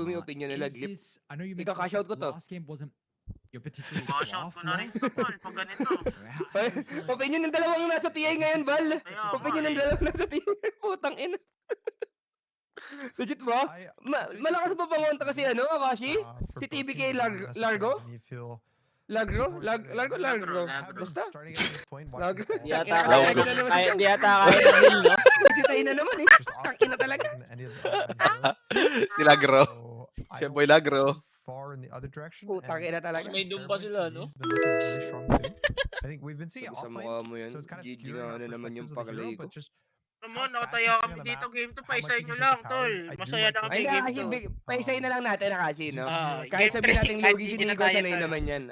yung opinion nila, Glip. Ika-cash out ko to. Cash out ko na rin to, tol, pag ganito. Opinion ng dalawang nasa TA ngayon, Val. Kaya Opinion nga ng eh. dalawang nasa TA. Putang ina. Legit ba? Malakas pa pangonta kasi ano, Akashi? Si TBK Largo? Largo. Basta. Largo. Di yata Tangina, kaya kaya na naman si di yata kaya ng Hill, no? Sitahin na naman eh. Tangina talaga. Si Lagro. Siya boy Lagro. Putang ina talaga. Mas may dumpa sila, no? Sabi sa mukha mo yan. GG nga na naman yung pakalay ko. Naman, nakataya kami dito, game to, paisahin nyo lang, tol. Masaya na kami, Ay, game Akashi, to. paisay na lang natin, Akashi, no? game Kahit sabihin natin three, kahit Logi si GG na Nico, tayo, sanay tol. naman yan.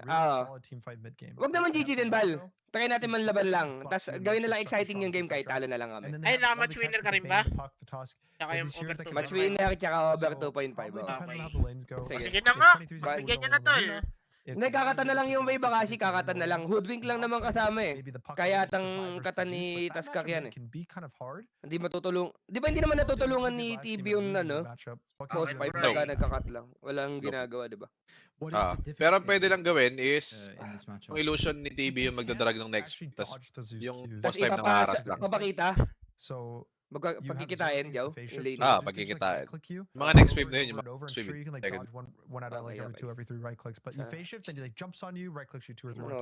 Wag naman GG din, Bal. Try natin manlaban lang. Tapos gawin na lang exciting yung game kahit talo na lang kami. Ay, naka-match winner ka rin ba? Tsaka yung over 2.5. Match winner tsaka over 2.5. Okay. Sige na nga, bigyan nyo na, tol. Hindi, kakata na lang yung may Bakashi, kakata na lang. Hoodwink lang naman kasama eh. Kaya tang kata ni Taskar yan eh. Hindi matutulong. Di ba hindi naman natutulungan ni TB yung ano? Post 5 bro. pagka nagkakat lang. Walang ginagawa, di ba? Pero ang pwede lang gawin is yung illusion ni TB yung magdadrag ng next. Tas yung post 5 nakaharas lang. Papakita. Pagkikitain, Jow. Yung lane. Pagkikitain. Mga next wave na yun, yung mga next wave. Second. Manalo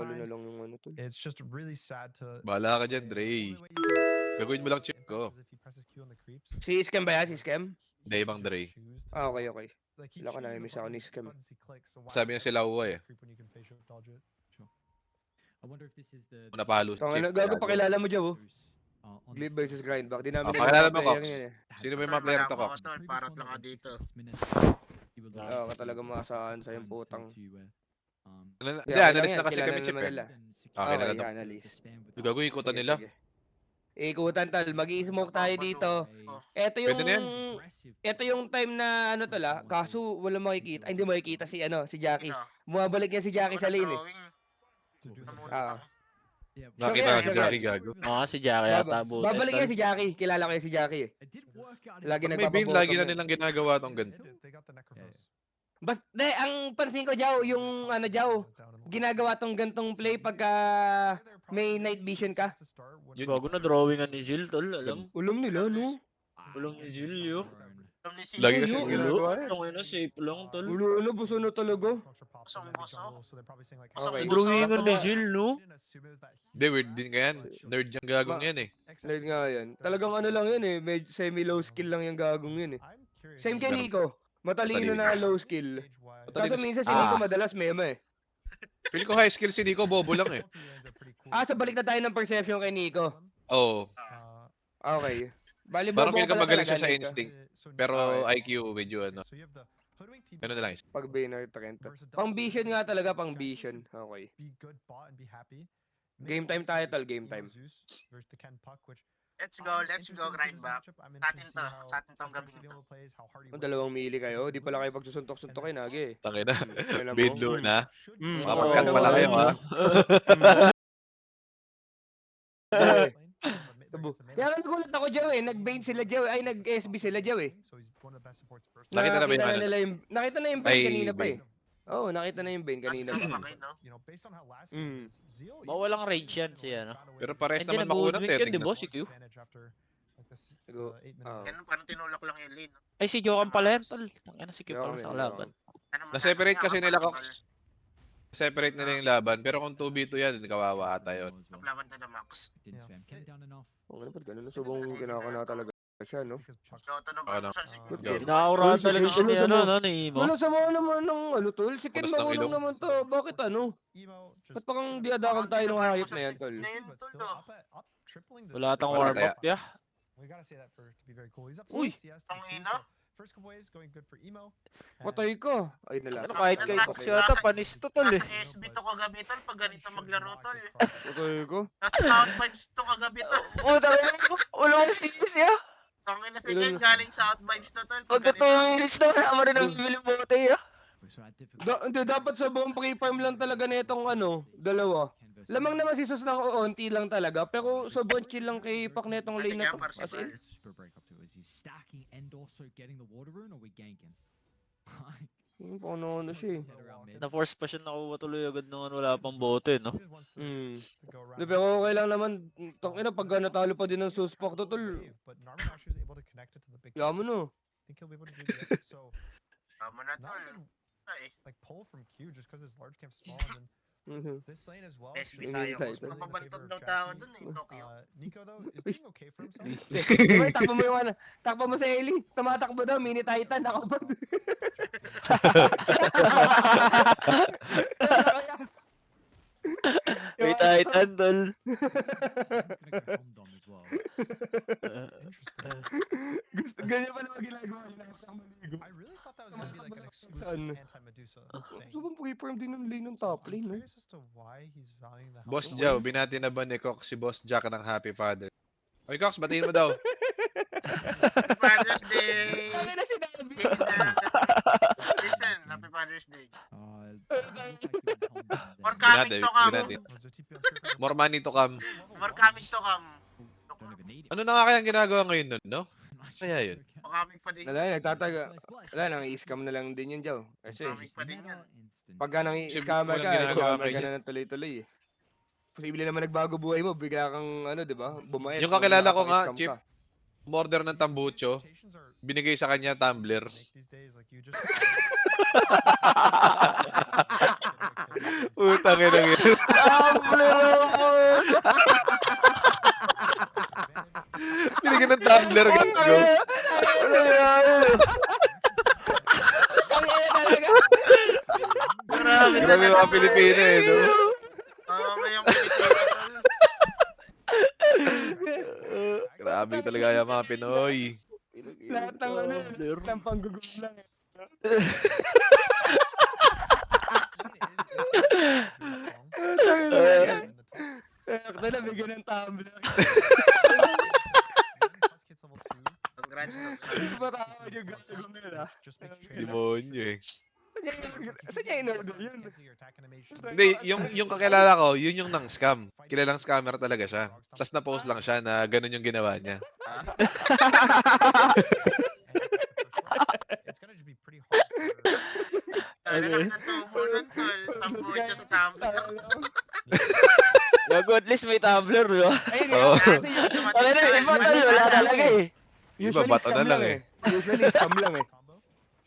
na lang yung ano to. Bahala ka dyan, Dre. Gagawin mo lang chip ko. Si Scam ba yan? Si Scam? Hindi, ibang Dre. Ah, okay. Wala ko na, miss ako ni Scam. Sabi niya sila Uwa eh. Kung napahalo si Ano, chip. gago pakilala mo, Jow. Glib versus Grindback. Di namin pakilala mo, player Cox. ngayon eh. Sino ba yung mga player to, Cox? Parat lang ka dito. Oo, ka talaga maasahan sa yung putang. Hindi, analyst na kasi kami chip eh. Okay na lang. analyst. Gago, ikutan nila. Ikutan tal, mag-i-smoke tayo dito. Ito Pwede na yan. Ito yung time na ano tala, kaso wala makikita. Ay, hindi makikita si ano, si Jackie. Bumabalik yan si Jackie sa lane eh. Ah. Nakita ka si Jackie gago. Oo, si Jackie yata buti. Babalik yan si Jackie. Kilala ko yan si Jackie eh. Lagi Pag may build, lagi na nagpapaboto. nilang ginagawa tong ganito. Basta, ang pansin ko, Jaw, yung ano, Jaw, ginagawa tong gantong play pagka may night vision ka. Bago na drawingan ni Jill, tol. Alam? Ulam nila, no? Ulang ni Jill, yo. Lagi kasi Ulo, ginagawa eh. Ang ina, safe lang, tol. Ulo, buso na talaga. Okay. Drawingan ni Jill, no? Hindi, weird din nga yan. Nerd yung gagong yan eh. Nerd nga yan. Talagang ano lang yun eh, semi-low skill lang yung gagong yun eh. Same kay Nico. Matalino na low skill. Kaso minsan si Nico madalas meme eh. Feel ko high skill si Nico, bobo lang eh. Sa balik na tayo ng perception kay Nico. Oo. Okay. Bali, Parang bobo feel ko pala magaling siya talaga, sa Nico. instinct. Pero IQ medyo ano. Ano na lang. Pag Baynard Trento. Pang vision nga talaga, pang vision. Okay. Game time tayo, tol. Game time. Let's go, Grindback. Sa atin tong gabi nito. Kung 2 mili kayo, di pala kayo pagsusuntok-suntok kayo, Nagi. Tangina. Alam mo. Bid lure na. Mm, Mapagkat oo, pala kayo oo. ha. Kaya nagulat ako, Jow eh. Nag-bait sila, Jow. Ay, nag-SB sila, Jow eh. Nakita na ba yung ano? nila nakita na yung Bane Ay, kanina pa eh. Bane. Oo, nakita na yung Bane kanina pa. Mm. Mawalang rage yan siya, no? Pero pares Hindi naman makunat nag-woodwick eh. yun, di ba, si Q? Ganun, parang tinulak lang yung lane. Ay, si Jokan pala yan, tol. Ang ina, si Q pala sa kalaban. Na-separate kasi nila Cox. Separate nila yung laban. Pero kung 2v2 yan, kawawa ata yun. Laban to the max. Oo, ano ba ganun? Subong kinakana talaga siya, no? Ano? Inaurahan talaga siya ni ano, no, ni Imo. Wala sama naman ng ano, tol. Si Ken Punas ng makulong ilong. naman to. Bakit ano? Ba't parang diadakal tayo ng hayop na yan, tol? Wala tang Wala warm up, yeah. Uy! Tangina. Patay ka. Ay, nala. Ano, kahit kay Cox yata, panis to, tol, eh. Nasa SB to kagabi, tol, pag ganito maglaro, tol. Patay ka. Nasa South Vibes to kagabi, tol. Oh, talaga, walang serious, yeah. Tangina si Ken, galing South Vibes to, tol. Pag Pagka ganito. 2 minutes na, wala mo rin ang bibili bote, yeah. Hindi, dapat sa buong pre-farm lang talaga na itong ano, dalawa. Lamang naman si Sus ng onti lang talaga, pero sobrang chill lang kay Pak na itong lane na to. As in, Ano siya eh. Na-force pa siya nakuha tuloy agad nung wala pang bote, no? Pero okay lang naman. Tangina pag natalo pa din ng Suspak to tol. Yaman no. Tama na, tol. Ay, SB tayo. Mas mapabantog daw tao dun eh, Tokyo. Diba, takbo mo yung ano. Takbo mo sa Eli. Tumatakbo daw. Mini Titan. Nakapag. May Titan, tol. Gusto, ganyan pa naman ginagawa nila. Maligo. Saan? Gusto bang pre-farm din ng lane ng top lane, no? Boss Joe, binati na ba ni Cox si Boss Jack ng Happy Father? Oy, Cox, batiin mo daw. Happy Father's Day! Sabi na si Dabi. Listen, Happy Father's Day. More coming to come. Binati. More money to come. More coming to come. Ano na nga kayang ginagawa ngayon nun, no? Kaya yun. More coming pa din. Wala, nagtataga. Wala, nang i-scam na lang din yun, Joe. Kasi, Coming pa din yan. pagka nang i-scammer ka, Walang ginagawa scammer ka ngayon. na ng tuloy-tuloy eh. Posible naman nagbago buhay mo, bigla kang, ano, di ba? Bumayat. Yung kakilala ko nga, nakapag-scam Chip, ka. umorder ng tambucho, binigay sa kanya tumbler. Utang ina yun. Binigyan ng tumbler, gago. Ang ina talaga. Grabe Grabe mga Pilipino eh, no? may yung Pilipino. Grabe talaga yung mga Pinoy. Lahat ng ano, ng panggugol lang eh. Ito na, bigyan ng tumbler. Congrats. Hindi ba tawag yung gasto ko nila? Demonyo eh. Saan niya in-order yun? Hindi, yung kakilala ko, yun yung nang scam. Kilalang scammer talaga siya. Tapos na-post lang siya na ganun yung ginawa niya. Tala lang na tubo nun, tol. Tambucha sa tumbler. Gago, at least may tumbler, di ba? Ayun Oo. kasi Ano na, iba tol, wala talaga eh. Iba, bato na lang eh. Usually scam lang eh.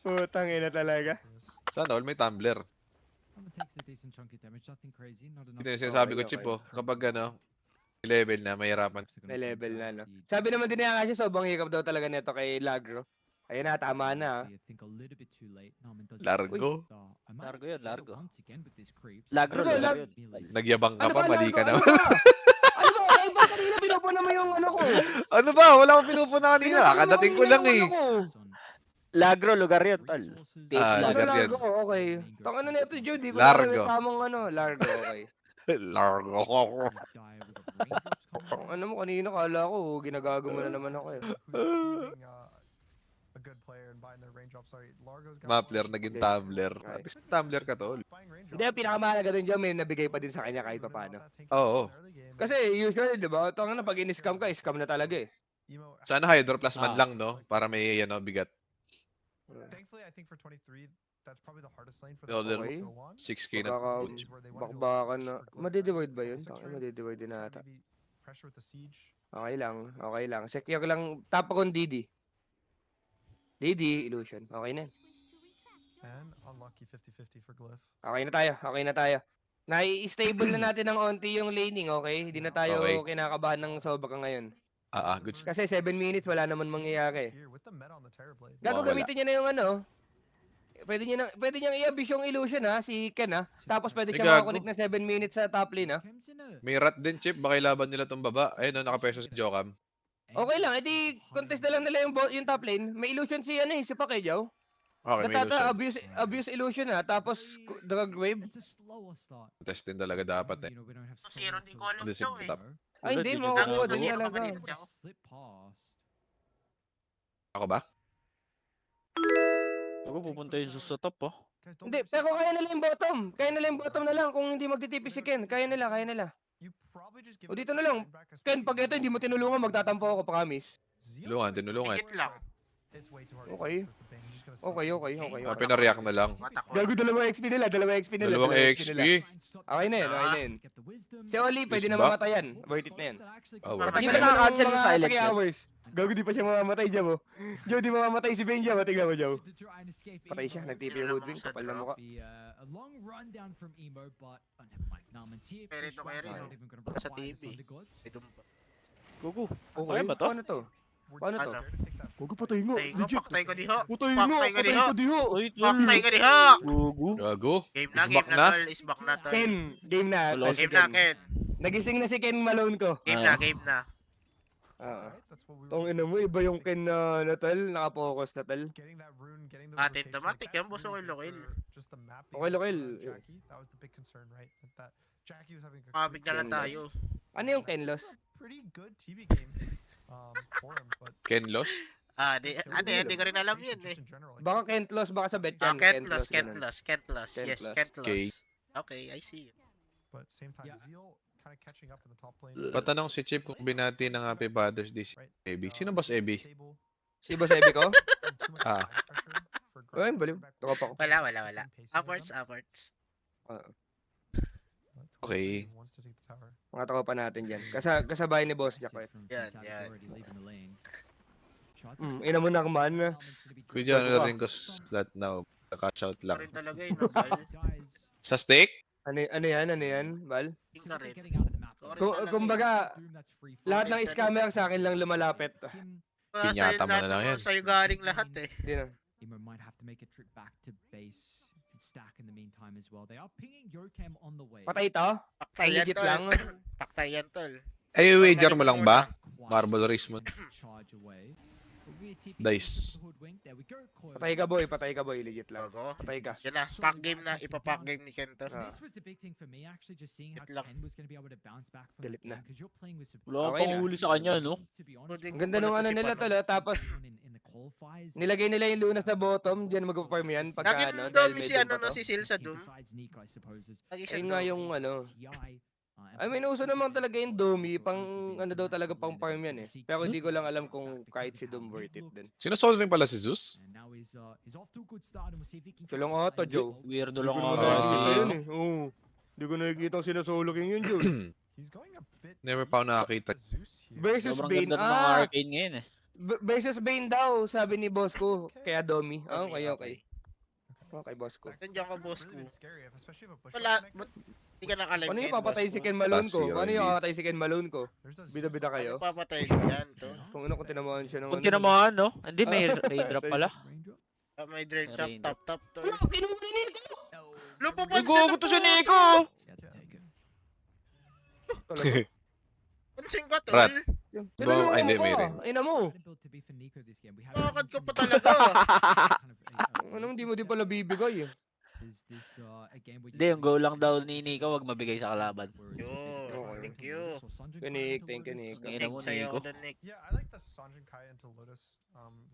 Putang ina talaga. Sana all may tumbler. Ito yung sinasabi ko, Chip, oh. Kapag ano, level na, mahirapan. May level na, no? Sabi naman din niya kasi sobrang hirap daw talaga nito kay Lagro. Ayun na, tama na. Largo. Largo yun, largo. Ano Lagro, ba, lagro yun. Nagyabang ka Ano pa, ba, mali ka Lagro? naman. Ano ba? Ano ba? Kanina pinupuna mo yung ano ko. Ano ba? Wala akong pinupuna kanina. Kakadating ko lang eh. Lagro, lugar yun, tol. Ah, Largo, lugar yan. Largo, okay. Tang ano nito, Joe, di ko Largo. na tamang ano. Largo, okay. Largo. Ang ano mo kanina, kala ko, ginagago mo na naman ako eh. Mapler, naging tumbler. At least tumbler ka, tol. Hindi, ang pinakamahalaga din dyan, may nabigay pa din sa kanya kahit pa paano. Oo. Kasi usually, di ba, tang na pag in-scam ka, scam na talaga eh. Sana Hydro Plus man lang, no? Para may, ano, bigat. Okay. 6K na. Bakbakan na. Madidivide ba yun? Madidivide din ata. Okay lang, okay lang. Secure lang. Tapa kong Didi. Didi, illusion. Okay na. Okay na tayo, okay na tayo. Nai-stable na natin ng onti yung laning, okay? Hindi na tayo Okay. kinakabahan ng sobra ngayon. Goods. Kasi 7 minutes, wala naman mangyayari. Gago, Wala. gamitin niya na yung ano. Pwede niyang i-abuse yung illusion ha, si Ken ha. Tapos pwede Ay, siya gago. makakonect na 7 minutes sa top lane ha. May rat din, Chip. Baka ilaban nila tong baba. Ayun, no, nakapeso si Jokam. Okay lang, edi contest na lang nila yung top lane. May illusion si ano eh, si Pacquiao. Okay, may illusion. Abuse illusion ha, tapos drag wave. Test din talaga dapat eh. Zero, di ko alam This is daw eh. top. Ay hindi, Yun, makukuha Gago, din zero ka talaga. ba dito, Chow? Ako ba? Ako pupunta yun sa top, oh. Hindi, pero kaya nila yung bottom. Kaya nila yung bottom na lang kung hindi magtitipis si Ken. Kaya nila, kaya nila. O dito na lang. Ken, pag ito hindi mo tinulungan, magtatampo ako, promise. Tinulungan. Higit lang. Okay. Okay. Pinareact na lang. Matakot. Gago, dalawang XP nila. Dalawang XP. Okay na yun, okay na yun. Si Oli, pwede Is na back. mamatayan. Worth it na yan. Oh, Matagal Matagal Hindi ba na nakaka-cancel ng sa mga silent 3 yun? hours. Gago, di pa siya mamamatay dyan mo. Joe, di mamamatay si Ben dyan. Tingnan mo, Joe. Patay siya, nag-TP yung Hoodwink, kapal na mukha. Carry to carry, no? Sa TV. Ito mo. Gugu. Okay, Kaya ba to? paano to? Paano to? Ano? Gago, patay mo. Patay ko, paktay ko diho. Patay Paktay ka diho. diho. Uy, Paktay ka diho. Gugu. Gago. Game na, Is game back na, na? tol. Is back na, tol. Ken, game na. Wala tol, si Game na, Ken. Ken. Nagising na si Ken Malone ko. Game na, game na. Oo. Tong ina mo, iba yung Ken na natal, nakapokus na tal. Asymptomatic yan, boss, okay, Lokil. Okay, Lokil. Kapit na lang tayo. Ano yung Ken loss? Ken lost? Ano yan, di ko rin alam yun eh. Baka Kent loss, baka sa bet yan. Kent loss, ganun. Kent loss. Kent Yes, loss. Kent Okay. loss. Okay, I see you. Patanong si Chip kung binati ng Happy Father's Day si Ebi. Sino boss Ebi? Si Boss Ebi ko? Ah. Ayun, baliw. Tropa ko. Wala. Upwards. Okay. Mga tropa natin dyan. Kasabay ni Boss Jack. Eh. Yan. Ina mo nakman. Kuya ano na rin ko slot now. Catch out Ito lang. rin talaga yun, no, Bal? Sa steak? Ano yan, Bal? Ito rin. Kumbaga, lahat ng scammer sa akin lang lumalapit. Pinyata mo na lang yan. Sa'yo galing lahat eh. Hindi na. Emo might have to make a trip back to base. Stack in the meantime as well. They are pinging Yokem on the way. Patay to? Paktay yan, Legit tol. lang. Paktay yan, tol. Ay, wager mo lang ba? Quite Marble Race mo. charge away. Dice. There we go. Coil. Patay ka boy, legit lang. Bago. Patay ka. Yan na, pack game na. Ipapack game ni Kento. Ah. This was the big thing for me actually, just seeing how Wait lang. Ken was going to be able to bounce back from Delete na. because you're playing with some Wala Okay pang na. huli sa kanya, no? to be honest. Good Ang ganda nung ano nila tol, tapos in the qualifiers. nilagay nila yung lunas na bottom, diyan mag-farm yan pagka Lagi ano, nung dahil Domi may si doom ano pa no, to. si Sil sa Doom. Besides Nico, I suppose. Lagi siya Ayun nga Doom. yung ano. TI, I mean, uso naman talaga yung Domi, pang ano daw talaga pang farm yan eh. Pero hindi ko lang alam kung kahit si Doom worth it din. Sinosol rin pala si Zeus? And now he's off to a good start and we'll see if he can Tulong capitalize. auto, Joe. Weirdo Hindi lang ko ako. naman nakikita Ah. yun eh. Oo. Hindi ko nakikita ang sinasolo king yun, Joe. Never pa ako nakakita. Versus Sobrang Bane. ganda ng mga arcane ngayon eh. Versus Bane daw, sabi ni boss ko. Kaya Domi. Okay. Okay, boss ko. Nandiyan ka, boss ko. Wala, ba't di ka nakalive Ano yung ngayon, papatay boss si ko? Ken Malone ko? Zero Ano yung indeed. papatay si Ken Malone ko? Bida-bida kayo? Ano papatay si yan, to? Kung ano kung tinamaan siya ng Kung tinamaan, no? Hindi, may raindrop pala. Raindrop. May drain Rain top, to. Ano? Kinuminin ko! Lupa Ay, gogo to si Nico! Get taken. Talaga? Pansin ka, tol. Rat. Tinulungan Ay, hindi, mo may ka. rin. Ina mo. Build to be for Nico this game. We have Bakit ka pa talaga? Ano, hindi mo di pala bibigay eh. Is this a game where Hindi, yung goal lang daw ni Nico, wag mabigay sa kalaban. Yo, thank you. Nick, thank you, Nick. Ang ina Thank mo, sa'yo Nico. ako doon, Nick. Yeah, I like the Sanjin Kai into Lotus.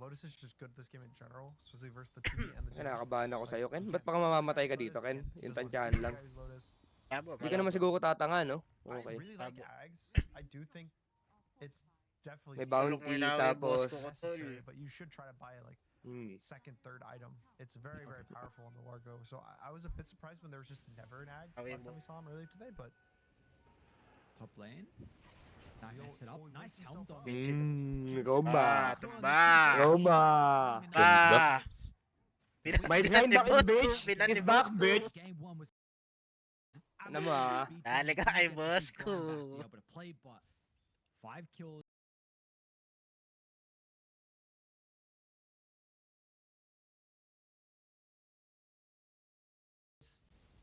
Lotus is just good at this game in general, especially versus the 2D and the Kaya nakakabahan ako sa'yo, Ken. Ba't baka mamamatay ka dito, Ken? Yung tansyahan lang. Tama, Hindi ka naman siguro tatanga, no? I Okay. really like Ags. I do think it's definitely May Tulong bounty, mo na yung boss tapos... ko. necessary, but you should try to buy like Hmm. second, third item. It's very, very powerful in the Wargo. So I was a bit surprised when there was just never an Ags Okay, last time we saw him earlier today, but Top lane. Nice Zeal set up. always Nice wins helm himself dom. Roma. Tumba. Roma. Ba. My friend back in bitch. Is back, bitch. Game 1 was Ano mo, ah? Dali ka kay boss ko. Be able to play, but 5 kills.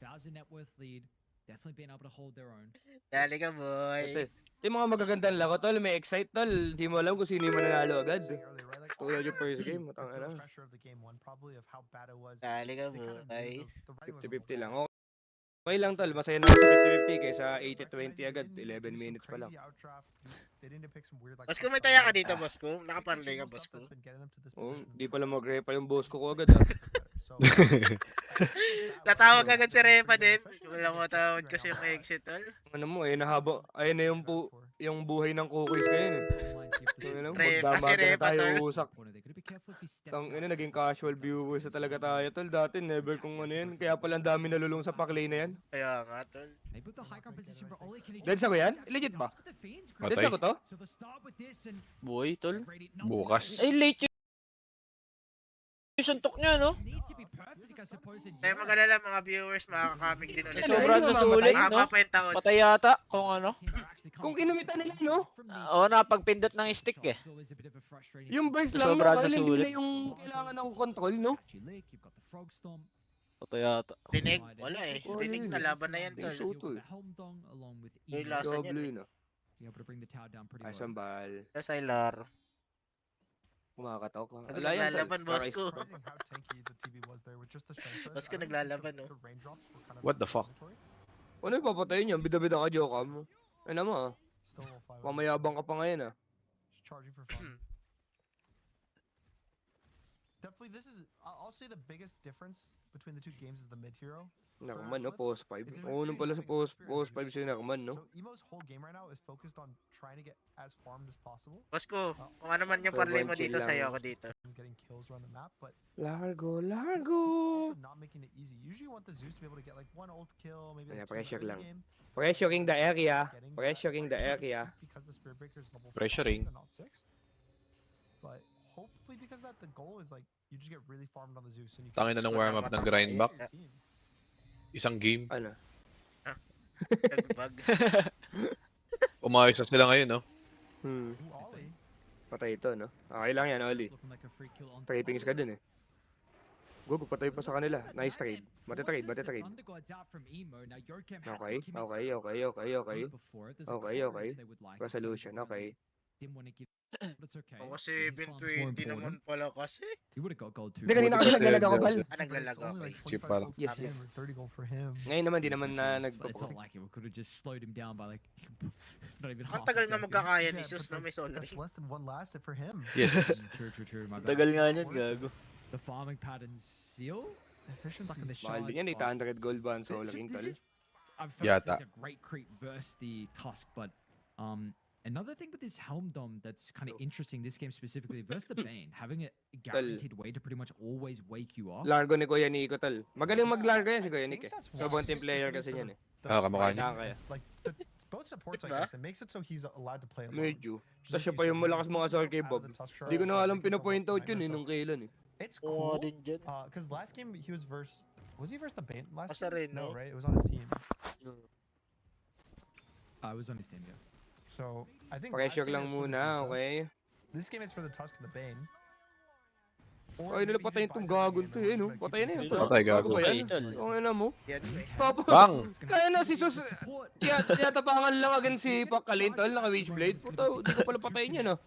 $1,000 net worth lead. Definitely being able to hold their own. Dali ka, boy. Kasi, ito yung mga magagandang laro, tol. May excite, tol. Hindi mo alam kung sino yung mananalo agad. saying earlier, right? Like Tulad yung first game, the matang ano. pressure of the game one, probably of how bad it was. Dali ka, They kind of boy. knew the writing was on the 50-50 lang. wall. Okay lang, tol. Masaya na ako sa 50-50 kaysa 80-20 agad. 11 minutes pa lang. Boss ko, may taya ka dito, boss ko. Nakaparlay ka, boss ko. Oo, di pala mag-repa yung boss ko agad, ah. Tatawag agad si Repa din. Wala mo tawad kasi yung exit, tol. Ano mo, eh, nahaba. Ayun na yung buhay ng cookies ngayon, eh. Ano, Repa, si magdamage na Repa, tayo tol. usak. Corner. They gotta be careful if he Tangina, naging casual viewers na talaga tayo, tol. Dati never kung ano yan. Kaya pala ang dami nalulung sa paklay na yan. Kaya nga, tol. They put the high ground position, but Oli can Deads ako yan? Legit ba? Patay. Deads ako to? So they start with this and Buhay, tol. Bukas. Ay, late yung suntok niya, no? need to be perfect, I suppose. And Kaya mag-alala mga viewers, makakakaming din ulit. Sobrang sa sulit, no? Mahaba pa yung taon. Patay yata, kung ano. Kung inumitan nila, no? Oo, napagpindot ng stick eh. Yung burst lang, no? Sobra Kaya sa hindi sulit. na yung kailangan ng control, no? You've got the frog stomp. Patay yata. Rinig? Wala eh. Rinig na laban na yan, tol. Suto eh. The Helmdong along with May Emo, lasa niyan Double eh. yun, ah. be able to bring the tower down pretty Ay, well. sambal. Sa Sylar. Kumakatok ka. Ano Wala yan, tol. naglalaban, boss ko? Surprising how tanky the TB was there with just the strength. Boss ko naglalaban, no? The raindrops were kind of What the fuck? mandatory. Ano yung papatayin yan? Bida-bida ka, Jokam. Ay naman, ah. Still will fly. Pamayabang ka pa ngayon, ah. Just charging for fun. Definitely, this is. I'll say the biggest difference between the two games is the mid hero. Nakman, no? Cliff, Post 5. is it Oo, nung pala sa very post 5 experience? siya nakman, no? So Emo's whole game right now is focused on trying to get as farmed as possible. Boss ko, kung ano man yung parlay mo dito, sa'yo ako dito. He's getting kills around the map, but Largo, he's largo! also not making it easy. Usually you want the Zeus to be able to get like one ult kill, maybe Yeah, like two pressure early lang. game. Pressuring the area. Getting Pressuring the that area. because the Spirit Breaker is level 5 Pressuring. and not 6. But hopefully because of that the goal is like you just get really farmed on the Zeus and you Tangin na ng warm up ng grind back. team. Isang game. Ano? Nagbag. Umayos na sila ngayon, no? Hmm. Ooh, Ollie. Patay ito, no? Okay lang yan, Oli. Looking like a free kill on Trappings ka dun, eh. Go, patay pa sa kanila. Nice trade. Matitrade, matitrade. Okay, okay, okay, okay, okay. Okay, okay. Resolution, okay. Didn't want to give, but it's okay. O kasi His event farm's more 20 naman important. pala kasi. He would have got gold too. Hindi, kanina kasi naglalag ako, Bal. Ah, naglalaga, It's only okay. like Cheap 25 pal. gold for Yes, him yes. or 30 gold for him. Ngayon naman, di naman na It's nagpo not like it. We could have just slowed him down by like not even Ang half a tagal na second. magkakaya ni Yeah, Sus but na may solar. That's less than one last hit for him. Yes. True. My bad. Tagal nga niyan, gago. The farming patterns seal. Efficiency. Stuck in the Mahal shards, din yan, but 800 gold ba ang this- solar king, this tol? is- I've Yata. like a great creep versus the Tusk, but another thing with this Helm Dom that's kind of interesting this game specifically versus the Bane, having a guaranteed way to pretty much always wake you up. Largo ni Kuya Nico, tol. Magaling mag-largo yan si Kuya I Nick, think eh. that's Sobrang why, team player especially kasi for yan, the- eh. the- Ah, kamukha niya. Kaya. Like the both supports like Diba? this, it makes it so he's allowed to play alone. Medyo. Just Tapos siya like pa you yung said, malakas he mga puts Soul himself kay out of Bob. the tough Hindi ko na shot, alam making himself pinapoint out yun, eh, nightmare, nung kailan, eh. so It's Oo cool. din dyan. Because last game he was was he versus the Bane last Asa game? rin, no? No, right? It was on his team. I was on his team, yeah. So I think last Pressure game lang it was for the muna, Drusa. okay? This game it's for the Tusk and the Bane. Ay, nila patayin tong gagon to, eh, no? Patayin na yun, tol. Patay, Gago gago. ba yan? Patay, tol. Okay na mo. Yan eh. Papa, Bang! kaya na si Sus, tiyatapangan lang agad si Pakalin, tol, naka Witchblade. Puta, di ko pala patayin yan, ah.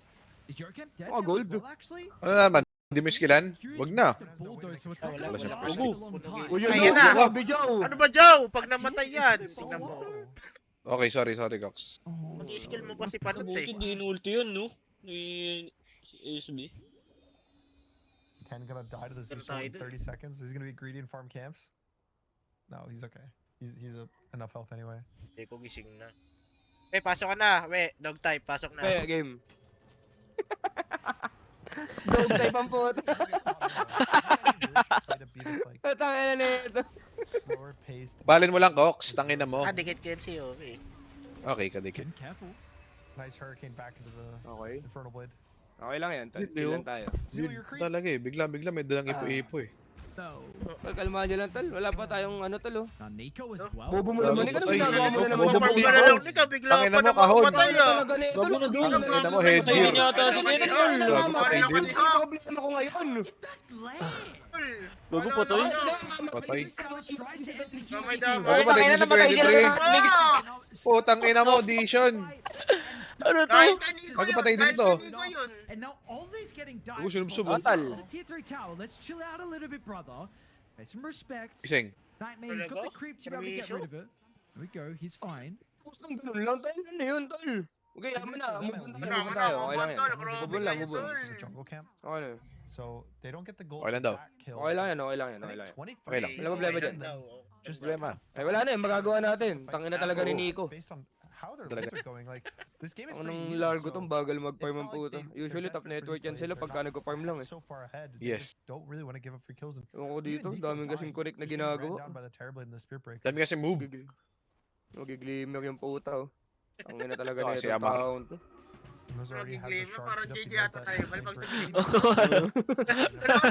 Is Jorkamp dead Oh, now gold. as well, actually? Ano naman? Hindi mo skillan? Wag na. The bulldozer, so it's Wala, not wala gonna pa last siya. a long time. Uy, yun Ayan na, na. grabe, Jow. Ano ba, Jow? Pag namatay yan. Tingnan mo. Okay, sorry, Cox. Oh, Mag-i-skill mo pa si Panot Nabuti eh. hindi inulti yun, no? Ni ASB. Ken gonna die to the Zeus Gonna in die 30 seconds. He's gonna be greedy and farm camps. No, he's okay. He's enough health anyway. Hindi ko gising na. Pasok ka na. Dog type, pasok na. Kaya, game. Dog type ang puta. Tangina na ito. Slower paced. Balin mo lang, Cox. Tangin na mo. Dikit ka si okay. Okay, kadikit. Ken, careful. Nice hurricane back into the Okay. Infernal Blade. Okay lang yan, tol. Hindi, Chill oh. lang tayo. Seal your creep. Talaga eh. Bigla may dalang ipo-ipo eh. No. Tol, kalmahan nyo lang, tol. Wala pa tayong ano, tol, oh. Now Nico as well. Bobo mo naman. Ikaw, Ay, ginagawa mo na naman. bobo Farm mo ka na ikaw. lang ni ka. Bigla Tangin pa na mo, na kahon. mamatay ah. Bago na doon. Tangin na mo, Patay headgear. niya ata si Ken, tol. Problema Headgear. ko ngayon. Bago pa to, Patay. Damay damay. Bago patay din si 23. Putang ina mo, audition. Ano to? Kahit kanino Bago yun, patay din kahit to. kanino yun. And now Ollie's getting died. Uy, sinubsob, from oh. Total. the tier 3 tower. Let's chill out a little bit, brother. Pay some respect. Iseng. Nightmare, he's got the Talaga? creep to be able to get Permiso? rid of it. There we go, he's fine. Gustong ganun lang, tol. Ano yun, tol? Okay, yaman na. Move on tayo. Wala, Move on wala, tayo. move Okay on, lang tol. yan. Grabe Move on lang, kayo, move on. tol. To the jungle camp. Okay na. So they don't get the gold Okay for lang daw. that kill. Okay lang yan, okay lang yan, I okay lang think yan. 25. Okay lang. Wala problema dyan. Just Problema. Ay, wala na yan. Magagawa natin. Tangina talaga ni Nico. Based on how their Talaga. lanes are going. Like this game is Ang pretty nang even, largo so tong bagal it's mag-farm ang not like puta. they're Usually top desperate for network yan these sila plays. pagka They're nagpa-farm lang eh. so far ahead. They Yes. just don't really want to give up free kills. And Ewan ko even dito, Nico daming kasing dying, connect na just getting ran ginagawa. down by the Terrorblade and the Spear Breaker. Dami kasi move. Magiglimmer yung puta oh. Ang ina talaga Oh, na si itong Amar. taon to. Emos already has the Magiglimmer, shard parang queued up. He GG knows ata that tayo, he's bal, playing for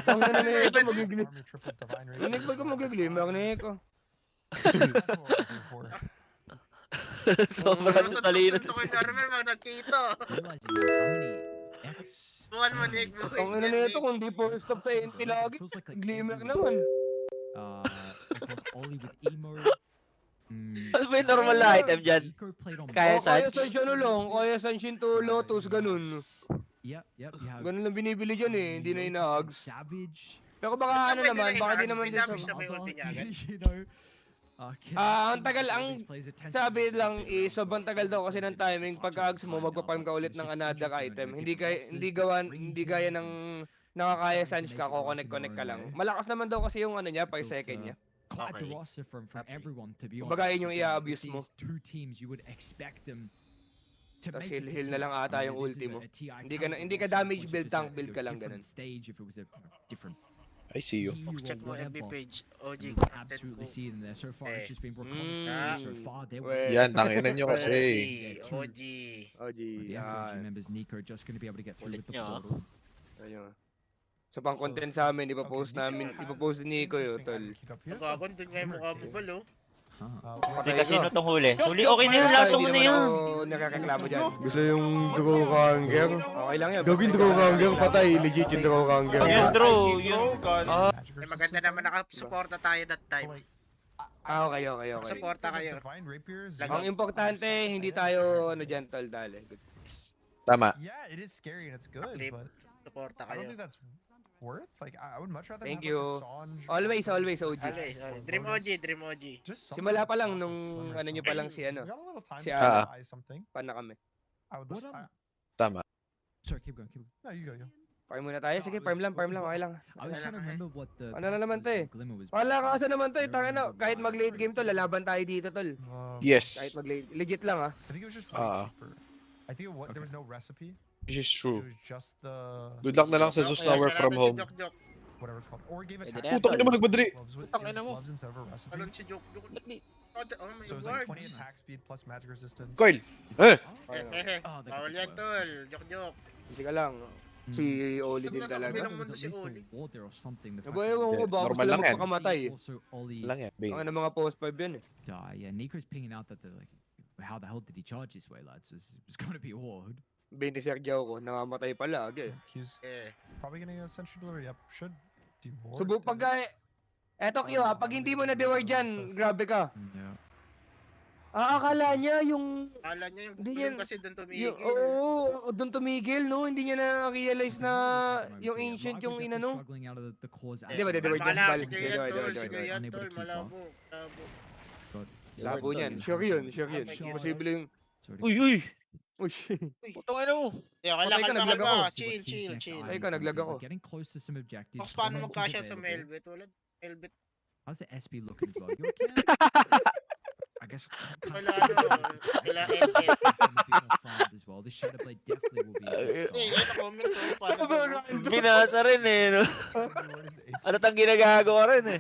Ang ina na ito, magiglimmer. Farm your triple divine Rinig ba ko magiglimmer na ito? That's what we're looking for. Sobrang talino. Suntok yung Norman, mag nagkita. Realizing now how many X. Buwan mo, Nick. Ang ina na ito, kung di po stop sa NT lagi. Glimmer naman. Of course, Oli with emo. Ano ba yung normal na item dyan? Nico played on Kaya O, kaya Sanch? Sanch ano lang, kaya Sanch into Lotus, ganun. Yep, you have Ganun lang binibili dyan eh, hindi na ina-hugs. Savage. Pero baka ano Pwede naman, na baka di i-hugs, naman may din sa... damage na may ulti niya agad. You know, Ang tagal, ang sabi lang sobrang tagal daw kasi ng timing. Pagka-hugs mo, magpa-farm ka ulit ng another item. Hindi gaya ng nakakaya Sanch ka, connect ka lang. Malakas naman daw kasi yung ano niya, per second niya. Quite the Okay. roster from Happy. everyone, to be Kumbaga, honest. yun yung With i-abuse these mo. two teams, you would expect them to Tas make it to heal na lang TI. ata I yung mean, this ulti is mo. a TI Hindi ka caliber damage roster, build, which is tank a build ka lang, different ganun. stage if it was a different I see you. hero Check or mo FB whatever. page. OG You content absolutely ko. see them there. So far, Eh. it's just been Mm. so far. They're Well, Yan, tanginan nyo kasi. OG. OG, the FOG yan. members, Nico, just going to be able to get through Ulit with the niya, ah. portal. Ayun. So pang content sa amin, ipopost ni Nico yun, tol. Bagon, dun nga yung mukha mo, bal, oh. Huh. Patay Kasi ka. sino tong huli? Huli, okay na yun, laso mo na yun. Nakareklamo dyan. Gusto yung draw hanger? Okay lang yan. Gawin draw hanger, patay. Legit yung draw hanger. Yung draw, yung... Eh, maganda naman nakasuporta tayo that time. Okay. Suporta kayo. Ang importante, hindi tayo, ano dyan, tol, dali. Tama. Yeah, it is scary and it's good, Clip. but Suporta I don't kayo. think that's worth. Like, I would much rather Thank have you. like a Sanj. Always, OG. Always, Dream OG, Dream OG. Just something Simula pa that's lang not nung, just Glimmer ano nyo Stone. pa lang si, ano, We got a little time si to Ana. try something. pan na kami. I would What listen. Tama. Sorry, keep going. No, you go. Farm muna tayo. Sige, farm lang, okay lang. I was trying to remember what the. Ano na naman to eh? Glimmer was. Wala ka kasi naman to, tanga na. Kahit mag-late game to, lalaban tayo dito, tol. Kahit Yes. mag-late. Legit lang, ah. I think it was just Ah. cheaper. I think there was no recipe. This is It true. was just the Good luck na lang sa Zeus na work from home. whatever it's called, or gave Pwede attack. na yan, Putang ina mo nagmadri. Gloves with Putang ina mo. gloves instead of a recipe. Alon si Jok. Oh, may So it was like 20 words. attack speed plus magic resistance. Coil. Bawal yan, tol. Jok. Hindi ka lang. Si Oli din Nasa talaga. kabilang mundo si Oli. Ewan ko ba, Normal lang yan. magpakamatay. Also, Oli. Lang yan, Bane. Ang mga post 5 yun eh. Yeah, Nico's pinging out that they're like, how the hell did he charge this way, lads? It's going to be a ward. Bane Sergio ko, namamatay pala. Okay. Q's probably gonna essentially deliver. Yep, should do ward. Subo pagka... Eto Q ha, pag hindi mo na-deward dyan, grabe ka. Yeah. Akala niya yung... Kala niya yung Hindi yung yan- kasi doon tumigil. Oo, doon tumigil, no? Hindi niya na-realize na yung ancient yung inano. Hindi ba, the word yan, Malabo bal. si Kuya Sige, Tol, sige, si Kuya Unable to Tol, keep malabo. Labo niyan. Sure yun. Posible yung... Uy! Oh shit. Putang ina mo! Kaya Patay ka, kalma naglag ako. chill. Ay, ka, naglag ako. Getting close to some objectives. Fox, paano Comment is mag-cash out sa available. Melbet? Wala, Melbet. How's the SB looking as well? You okay? I guess. Wala, wala NF. As well. The Shadow Blade definitely will be. a good Eh, start. ano comment ko? Paano to? Binasa rin eh, no? Ano tang ginagawa rin eh?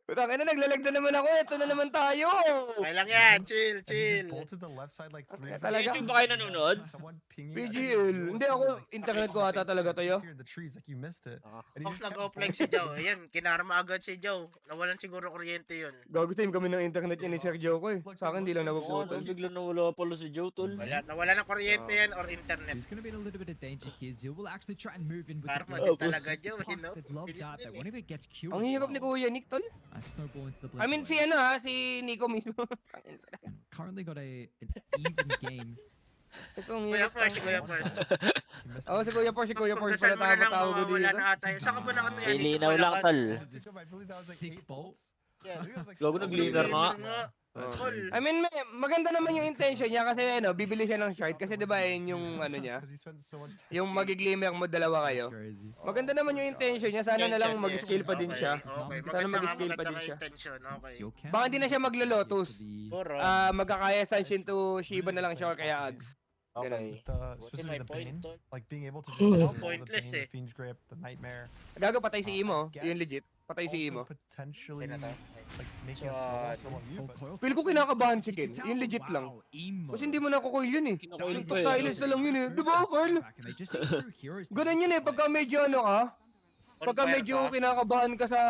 Putang ina, naglalag na naman ako. Ito na naman tayo. Okay lang yan, chill. Bolted the left side like three. Talaga? YouTube ba kayo nanonood? Someone pinging. PGL. Hindi ako, internet ko ata talaga to yo. Here in the trees, like you missed it. And he Fox just kept nag-offline si Joe. Ayan, kinarma agad si Joe. Nawalan siguro kuryente yun. Gago team kami ng internet niya ni Sergio ko eh. Sa akin, hindi lang Oo, napuputol. bigla nawala pala si Joe, tol. Nawala ng kuryente yan or internet. He's going to be in a little bit of danger here. Zil will actually try and move in with Parang the mali talaga Joe, Puck no? that love Bilis that. din Whenever it gets killed. Ang hirap ni Kuya Nick, tol. Snowball into the I mean, si ano ha, si Nico mismo. Currently got an even game. Itong Kuya hirap. Pars, si Kuya Pars. Oo, si Kuya Pors, pala tawag ko Wala dito. na ata yun. Saan ka ba nakatuya? May linaw lang, tol. I believe that was like 6 8 bolts. bolts. Yeah, I think it was like Gago, seven. nag-glimmer na nga. Tol. I mean, maganda naman yung intention niya kasi ano, bibili siya ng shard kasi 'di ba yun yung ano niya, yung magiglimmer mo dalawa kayo. Crazy. Maganda naman yung intention niya, sana na lang Intention, yes. mag-scale pa din Okay, siya. Okay, Sana maganda nga, mag-scale pa maganda din nga siya. intention. Okay. Your cam Baka hindi na siya is maglo-Lotus. for the- Puro. Magkakaya Sanshin to Shiba na lang siya or kaya Ags. Okay. Specifically my the point, Bane, tol. like being able to do all the Pointless Bane, eh. the Fiend's Grip, the Nightmare. Gago, patay si Imo. I Yun guess legit. Patay si Imo. Also potentially Okay na tayo. like making a So, solo you, Oh, but coil Feel ko flip. kinakabahan si You Ken. can Yun tell, legit lang. wow, emo. Kasi hindi mo nakukoil yun eh. Kinakoil Yung pa eh. silence na lang yun eh. Di ba, Carl? Back and they just think through heroes to Ganun yun eh, play. pagka medyo ano ka, On pagka fire medyo ka. kinakabahan ka sa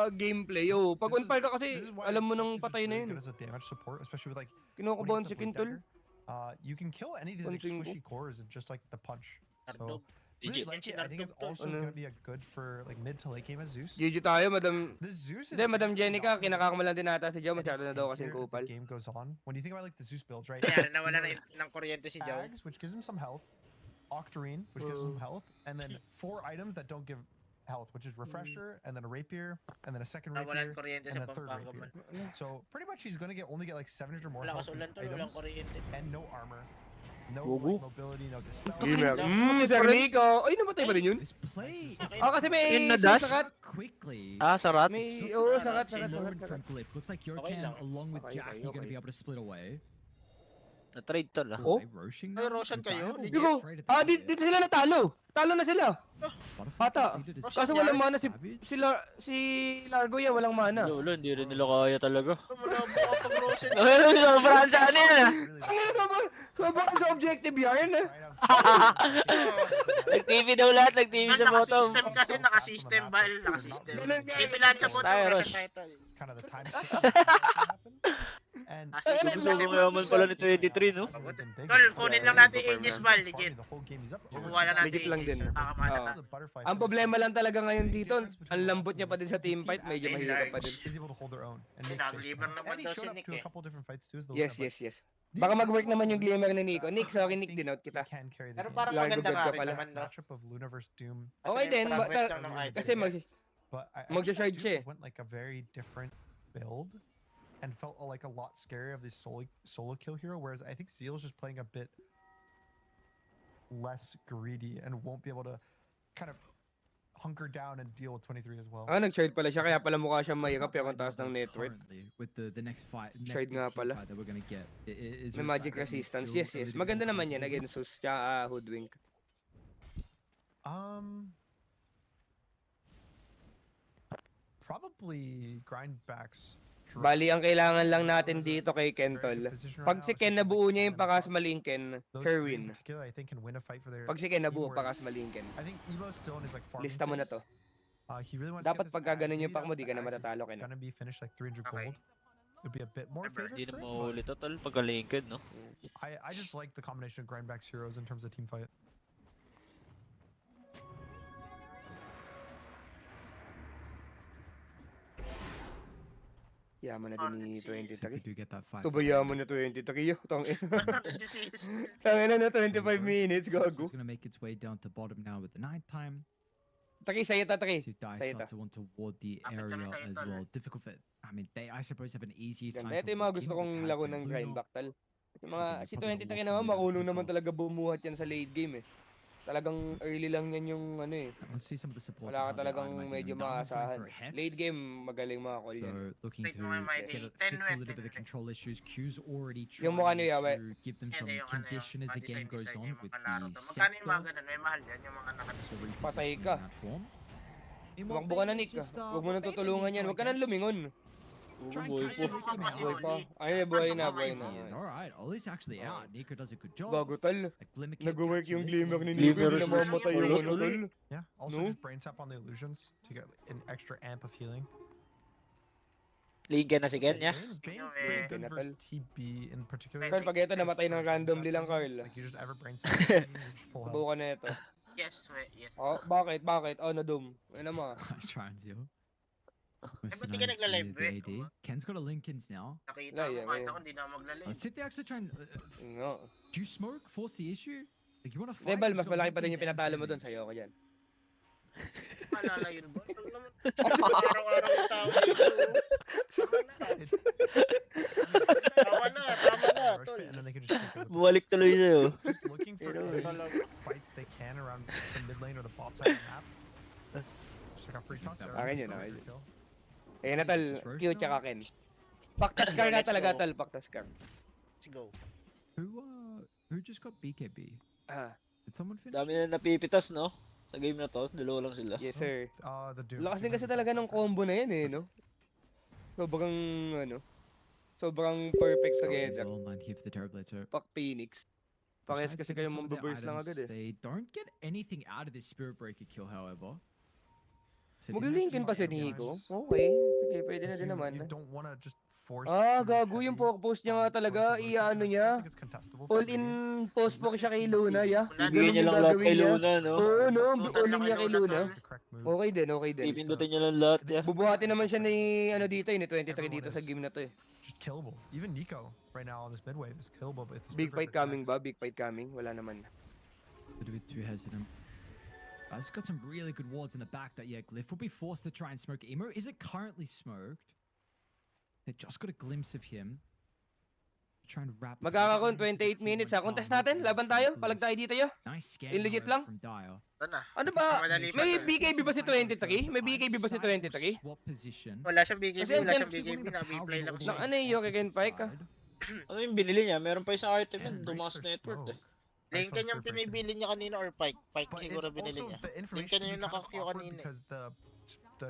gameplay, oh. Pag on fire ka kasi, this is why alam mo Tusk nang is just patay na really yun. good as a damage support, especially with like when Kinakabahan you si get the Ken, tol. Blade Dagger. You can kill any of these like, Punching squishy cores and just like the punch. Nardog. So really Legit. like it. I think it's also Ano? gonna be a good for like mid to late game as Zeus. GG tayo, Madam. This Zeus is Hindi, Madam basically Jenica, not gonna kinakakamal lang din ata si Joe. get Masyado na daw kasing tankier as kupal. the game goes on. When you think about like the Zeus builds, right? Kaya nawala na He has ng kuryente si Joe. Ags, which gives him some health, Octarine, which gives him health, and then 4 items that don't give health, which is Refresher, and then a Rapier, and then a second Nawalan Rapier, kuryente and sa a third Pampanga Rapier. man. So pretty much he's gonna only get like 700 or more Wala health kasulan tol, walang items, kuryente. and no armor, no Gogo. like, mobility, no dispel. Gamer. Gamer. Sir Nico. Ay, namatay ba din yun? This play Kasi may Yun na dash? sakat. quickly. Sarat. May, Just oo, like sakat, that sakat, low sakat, in sakat. from Glyph. Looks like your Okay cam lang. along with Okay, Jack, okay, you're gonna okay. be able to split away. Na-trade tol ah. Oh? Are they Roshing Ay, now? Roshan The kayo? Dive will Legit? Digo, get straight at the dito target. sila natalo. Talo na sila. Butterfly Ata. completed his Kaso Roshan walang yan. mana si Largo yan, walang mana. Lolo, hindi rin nila kaya talaga. Wala mo kapag Roshan. Ay, sobrang sa ano yun ah. Ang ina, sobrang sa objective yan. Nag-TV daw lahat, nag-TV sa bottom. Naka-system kasi, naka-system, Bal, naka-system. Ganun nga. Hindi lahat sa bottom, Tayo, Roshan Rosh. title. Kind of the time skip happen. And Nasa-system Gusto ko mayaman pala ni 23, no? Tol, kunin lang natin Aegis Bal, legit. Kukuha Kukuha lang natin Legit lang din. Aegis. Kakamana Oo. tayo. Ang problema lang talaga ngayon dito, ang lambot niya pa din sa teamfight, medyo Ay, mahirap pa large. din. is able to hold their own and Ay, make nag-liver stations. naman And he daw si showed up Nick to a eh. couple different fights too as the Yes, leader, yes, yes. Baka mag-work naman yung glimmer ni Nico. Nick, sorry Nick, dinout but kita. he can carry the Pero game. parang Largo maganda bed nga ka rin pala. naman, no? Matchup of Luna versus Doom. Okay din, Progress lang ng item. kasi But I Magsha-shard think siya eh. Doom went like a very different build and felt like a lot scarier of this solo kill hero, whereas I think Zeal's just playing a bit less greedy and won't be able to kind of hunker down and deal with 23 as well. nag-shard pala siya, kaya pala mukha siyang mahirap yung ang taas ng net worth. Currently, with the next fight, next Shade big nga team pala. fight that we're gonna get, is May magic resistance. Yes, yes. Maganda naman yan against Sus, tsaka Hoodwink. Probably grindbacks. Bali, ang kailangan lang natin dito kay Kentol. Pag si Ken nabuo niya yung pakas malingken, Sherwin. I think can win a fight for their Pag si Ken nabuo team, pakas malingken. I think Evo's still in his like farming Lista mo na phase. to. He really wants to Dapat get this pagka Axe ganun yung lead pack mo, up. di ka na The Axe is matatalo, Ken. Gonna be finished like 300 Okay. gold. It'd be a bit more Remember, favor Hindi na for it, mauuli to tol, pagka-linked, no? but I just like the combination of grindbacks heroes in terms of team fight. Yaman na din ni So if we 23. do get that fight, Ito ba yaman na 23 yun? Disease. Tangina na 25 minutes, so gago. it's gonna make its way down to bottom now with the nighttime. Taki, sa'yo ta, Taki. So Dice Sa'yo ta. start to want to ward the Kapit area kami sa'yo, as tol. well. Difficult fit. I mean, they I suppose have an easier time. Ganda. Ito to yung mga walk gusto in kong with laro Pack ng and grind Luno. back, tal. Kasi Okay, si probably 23 walking naman, the marunong pick naman off. talaga bumuhat yan sa late game eh. Talagang early lang yan yung ano eh. Let's see some of the support. Wala ka talagang medyo maasahan. Late game, magaling mga call So yan. looking Take to mo yung mighty. get 10 fix a little bit of the weapon. control issues. Q's already Yung trying mukha ni Yawe. to give them Yan some na yung condition as the game goes on with the Magkano yung mga sector. ganun? May mahal yan, yung mga naka-display. Patay repositioning ka. in that form. Meanwhile, Tumakbo ka na, Bane Nick. is just, Huwag mo nang Bane tutulungan and yan. Nico, Huwag ka I nang guess. lumingon. Try and Buhay catch po. him, take him out. Buhay pa. Ay, buhay na, buhay na. He is alright. Ollie's actually out. Nico does a good job. Gago, tal. Like, Glimmer can't Nag-work catch yung him. glimmer ni Glimmer Nico. Hindi is na mamatay yung almost ano, tuloy. tal. Yeah. Also No? just brain tap on the illusions to get an extra amp of healing. Linked na si Ken, yeah? Bane's Yung, pretty eh, good Natal. versus TB in particular. Carl, pag ito namatay ng randomly lang, Carl. Like you just ever brain tap, you reach full health. Subukan na ito. Yes, yes. Oh, bakit? Bakit? Oh, na-doom. Ano mo? Nice try and zeal. Eh, ba't di ka nagla-live, the eh? AD. Ken's got a Linkins now. Nakita Wala, mo, yan, kahit yan. ako hindi na ako maglalay. Let's see if they actually try and. No. Do you smoke? Force the issue? Like, you wanna fight? Rebel, He's mas got malaki pa din yung Linkins and pinatalo mo doon. damage. Sa'yo ko dyan. Maalala yun ba? Ano naman? Araw-araw yung tao dito. Sama na. na, tama na, Rush tol. pit, and then they could just take it with the Bumalik boost. tuloy sa'yo. Just looking for Pero, any fights they can around the mid lane or the bot side of the map. Just like a free toss there. Akin yun, Just go akin for yun. kill. Ayan na tol, Q tsaka Ken. Paktaskar na Let's talaga go. tol, paktaskar. Let's go. Who just got BKB? Ah, Did someone finish? Dami na napipitas, no? Sa game na to, dalawa lang sila. yes sir. The Doom. Lakas din kasi talaga ng combo na yan eh, no? Sobrang, ano, sobrang perfect together. Well, 9 here for the Terrorblade, so Pak Phoenix. Pakes besides kasi getting kayo some of their mambaburst lang items, agad eh. They don't get anything out of this Spirit Breaker kill, however. So Maglilinkin pa si Nico. Okay, sige, pwede na din naman. You don't wanna just force. Ah, too gago yung heavy poke post niya nga on talaga, going to Lewis because i-ano I still niya. think it's contestable for All in Brady. post poke siya kay Luna, ya. Wala Bigyan niya lang lahat kay Luna, no? Oo, no, Total all na in kay niya kay Luna, Luna. tol. The correct moves. Okay din, okay din. Pipindutin niya lang lahat, ya. Bubuhatin naman siya ni, ano dito ni 23 Everyone dito sa is- game na to eh. Just killable. Even Nico right now on this mid wave is killable. But if the Big Spirit fight Breaker coming connects- ba? Big fight coming? Wala naman. A bit too hesitant. It's got some really good wards in the back that, yeah, Glyph will be forced to try and smoke. Emo isn't currently smoked. They just got a glimpse of him. Trying to wrap. Magkakaroon 28 minutes ha. Contest natin, laban tayo. Palag tayo dito ya. Nice scan Illegit lang. from Dire. Ito na. Ano ba? Madali pa May to. BKB ba si 23? May BKB ba si 23? Swap position. Wala siyang BKB, Kasi wala yan, siyang BKB, na-play lang Nang siya. ano yung Yokigen Pike ah? Ano yung binili niya? Meron pa isang item yan, And Dumas Bracer Network eh. smoke. Lincoln yung Spirit Breaker. pinibili niya kanina or Pike? Pike But siguro it's binili also niya. the information Lincoln can be yung kind of nakakyo awkward kanina. because the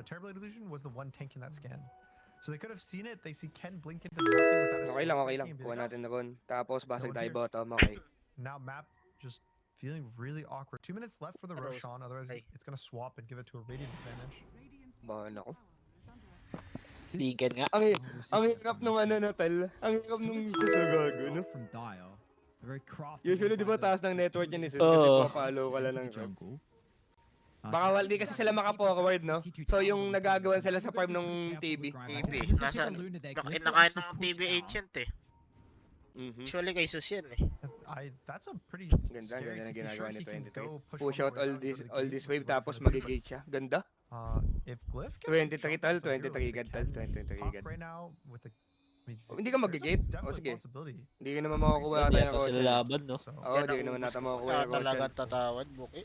Terrorblade illusion was the one tanking that scan. So they could have seen it. They see Ken blink into nothing without a Okay lang, smoke okay lang. breaking and be Kuha like, natin na ron. Tapos basag one's tayo here. bottom. Okay. Now map just feeling really awkward. 2 minutes left for the Hello. Roshan. Otherwise, Hey. it's gonna swap and give it to a Radiant advantage. Bahala ko. Lincoln nga. Ang hirap nung ano na tal. Ang hirap nung susagago, no? From Dire. Very crafty. Usually di ba taas ng network yan ni Sus? Kasi Oo. papalo ka lang ng rep. jungle. Baka di kasi sila maka-forward, no? So yung nagagawan sila sa farm nung TB. TB, nasa, kinakain ng TB Ancient eh. Mhm. Usually kay Sus yan eh. That's a pretty Ganda, scary ganda na TP. ginagawa Sure, ni he can 23. go Push all out the way all down, go this to the all gate, this push wave what's tapos gonna be. magigate siya. Ganda. If Glyph gets 23 a tal, jump, that's a 23 hero. If gad they tal, can 23 pop gad. right now with the. I mean, Hindi ka there's a mag-gate? O definite sige. possibility. Hindi ka naman makakuha Hindi tayo ng yata sila Roshan. laban, no? So, Oo, di ka naman natin makakuha Kaya ng talaga Roshan. tatawad, Buki.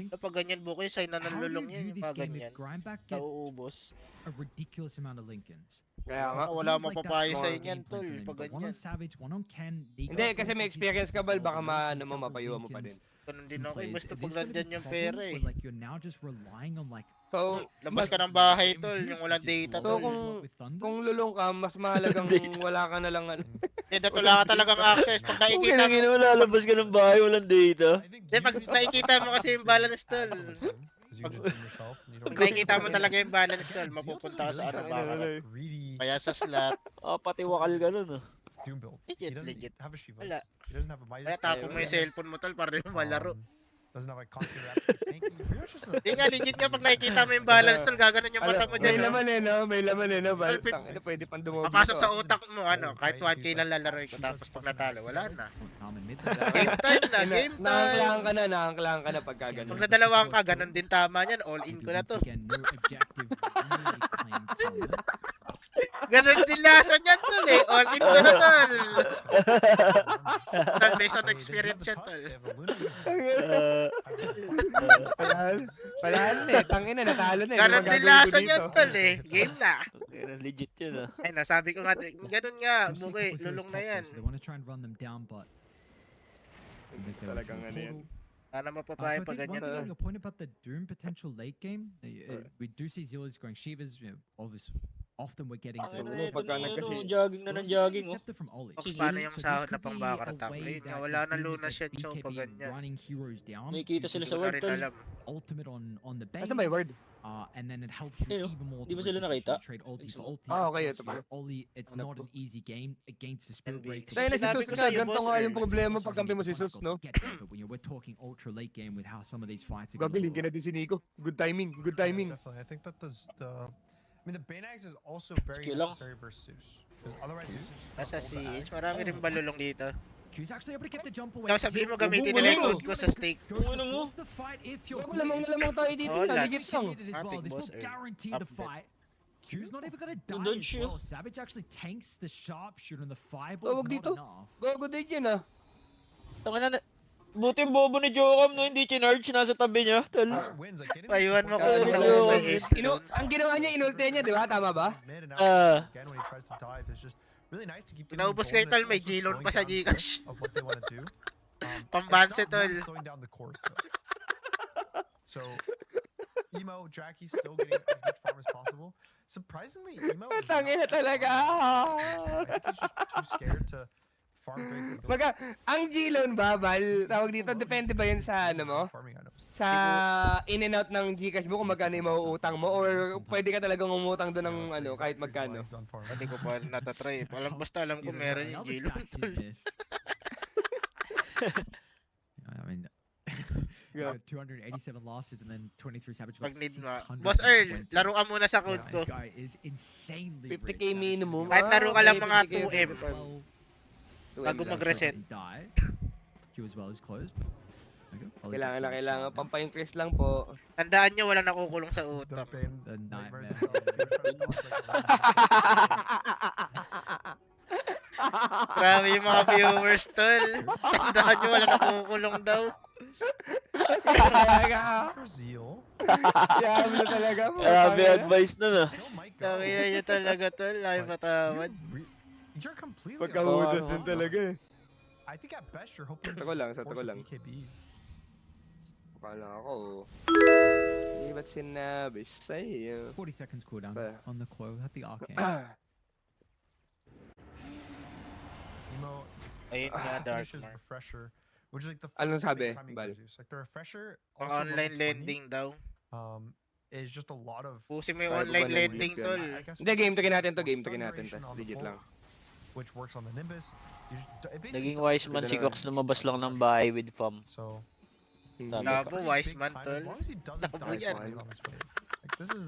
Kapag ganyan, Buki, sign na ng How do lulong you yan, view yung this mga game ganyan. if Grindback get Nauubos. a ridiculous amount of Lincolns? Kaya nga. Wala Seems like mapapayo that's sa the inyan, game plan tol, for them. pag But one ganyan. on Savage, one on Ken. they Hindi, got kasi may both experience ka, Bal, baka Lincolns, maano they mo, got mapayuhan mo pa Lincolns din. Ganun din in ako eh, plays. basta Is pag this gonna be nandyan yung problems pera where, eh. like you're now just relying on like So, Labas ka ng bahay, tol, yung walang data, So, tol. kung lulong ka, mas mahalagang wala ka na lang ano. Hindi, dahil wala ka talagang access. Pag Kung nakikita mo, kinangin mo, lalabas ka ng bahay, walang data. hindi, pag nakikita mo kasi yung balance, tol. Pag nakikita mo talaga yung balance, tol, mapupunta ka sa ano ba? Kaya sa slot, Ah, pati wakal ka nun, ah. Doom build. Legit, He doesn't legit. have a Shivas. Wala. He doesn't have a Midas. kaya tapo mo yung cellphone mo, tol, para yung malaro. Doesn't have a constant rap tanking. Pretty much just a Hindi nga, legit nga, pag nakikita mo yung balance, tol, gaganon yung mata mo May dyan. laman no? eh, no? May laman eh, no? Bal, Pwede- tangina, pwede pang dumoble Papasok to, sa ah. utak mo, ano, kahit 1K lang lalaroin ko, tapos pag natalo, wala na. Common mid. Game time na, game Nakangklangan time! ka na, nakangklangan ka na pagka Pag ganun. nadalawang ka, ganon din tama niyan, all in ko na to. Again, no objective really claimed from this. Ganon din lasa niyan, tol eh, all in ko na, tol. Tol, based on experience yan, tol. Wala na eh, tangina, natalo na eh. Ganon Ano din magagawin ko lasa dito? niyan, tol eh, game na. Okay, legit yun, ah. Ay, nasabi ko nga, ganon nga, Especially a Buki, couple heroes lulong na top yan. though, so they want to try and run them down, but I think they went Talagang for the ano yan. portal. Sana So mapapayo I pag think one ganyan. thing tol. on your point about the Doom potential late game, we do see Zillions going Shivas, obviously. Often we're getting Ang ina, Oo, ito pagka na yun, nagkasi- oh, jogging na ng jogging, oh. From Oli. Kung Si paano Zil, yung So sahod this na could pang be baka a na top way lane, that nga the wala na Doom is Luna like siya, Chow, BKB pag ganyan. running heroes down. Nakikita which sila is sa Hindi ko ward, rin tol. alam. ultimate on the base. Basta may word. And then it helps you Ayun, even more. di to ba sila reposition, nakita? Trade ulti for Excellent. ulti. Ah, okay, Plus ito pala. your Oli, it's Hanap not ko. an easy game against the Spirit NBA. Breaker. Dahil na si Sinabi Sus ko nga, sa'yo, ganito boss, nga eh. yung problema Also pag kampi mo si needs Sus, to no? get there, but when we're talking ultra late game with how some of these fights are going Gagaling ka na din si Nico. Good timing, good timing. Definitely. I think that I mean, the Baynags is also very Skill lang. necessary versus Zeus. Because otherwise, Zeus is just Nasa gonna hold the CH, axe. marami rin balulong dito. Q's actually able to get the jump away. Ikaw sabihin mo gamitin Ubo, nila yung ubo. code ko sa stake. Go to Ano mo? force the fight if you're Wag lamang na lamang tayo dito, Oh, sa lads. ligit lang. Needed as well. Matic This boss will early. guarantee the Update. fight. Q's not even gonna die dodge as you. well. Savage actually tanks the sharpshooter and the fireball Tawag is dito. not enough. Bago din yun ah. Tangina na. Buti yung bobo ni Jocam no, hindi chinarge, nasa tabi niya. Tol. Bowser wins, like, getting the Payuhan mo support kung down sino Ayun. may ace doon. Ang ginawa niya, inulte niya, di ba? Tama ba? mid and Ah. out again when he tries to dive. It's just really nice to keep getting Inaubos the kay goal, Tol, and may it's also G-loan slowing pa sa down Gcash. of what they want to do. Pambanse, it's not really Tol. slowing down the course though. So Emo, Jackie still getting as much farm as possible. Surprisingly, Emo is not Tangina talaga. I think he's just too scared to farm very quickly. Baga, ang G-loan ba, Bal? Tawag dito, depende ba yun sa ano mo? Farming items. Sa in and out ng Gcash mo kung magkano yung mauutang mo or pwede ka talagang umutang doon ng Yeah, that's ano, kahit exactly his magkano. lines on farming. Hindi ko pa natatry. Basta alam ko He's meron yung another G-loan. stacks he's missed. I mean, Yeah. 287 losses and then 23 Savage. Pag got need ma. 620. Boss Earl, laro ka muna sa code Yeah, ko. this guy is insanely 50k rich. minimum. Kahit laro ka lang okay, mga 50K, 2M. 2M Bago lang. mag-reset. Doesn't die. Q as well is closed. Okay, Ollie Kailangan gets lang, it. kailangan. Pampa-increase lang po. Tandaan nyo, wala nakukulong sa The utak. pain, The nightmares nightmare. of selling. He was trying to dodge like a Grabe yung mga viewers, tol. Tandaan nyo, wala nakukulong daw. Talaga. for zeal. Yam na talaga po. Grabe advice nun ah. Still might go. Tangina nyo talaga, tol. Ay, But patawad. you're completely Pagkahudas on din board. talaga eh. I think at best you're hoping Sa ko lang, sa force ko a lang. BKB. Akala ako. Hindi ba't sinabi sa'yo? 40 seconds cooldown But- on the Clo at the Arcane. Emo Ayun nga, finishes Darkmark. refresher, which is like the Anong first big sabi, time he Bal? goes use. Like the refresher, Pang also level online 20, lending daw. is just a lot of Pusin mo yung Bago online ba lending, nag-use tol. I guess Hindi, game to natin to, more game to stun natin to. duration on the Legit bolt, lang. which works on the Nimbus. You just, it basically Naging doubles wise your man si Ganda Cox, lumabas lang ng bahay with fam. So Hindi. Tama. Labo, pretty wise big man, time, tol. as long as he doesn't Labo die yan. flying on this wave. Like this is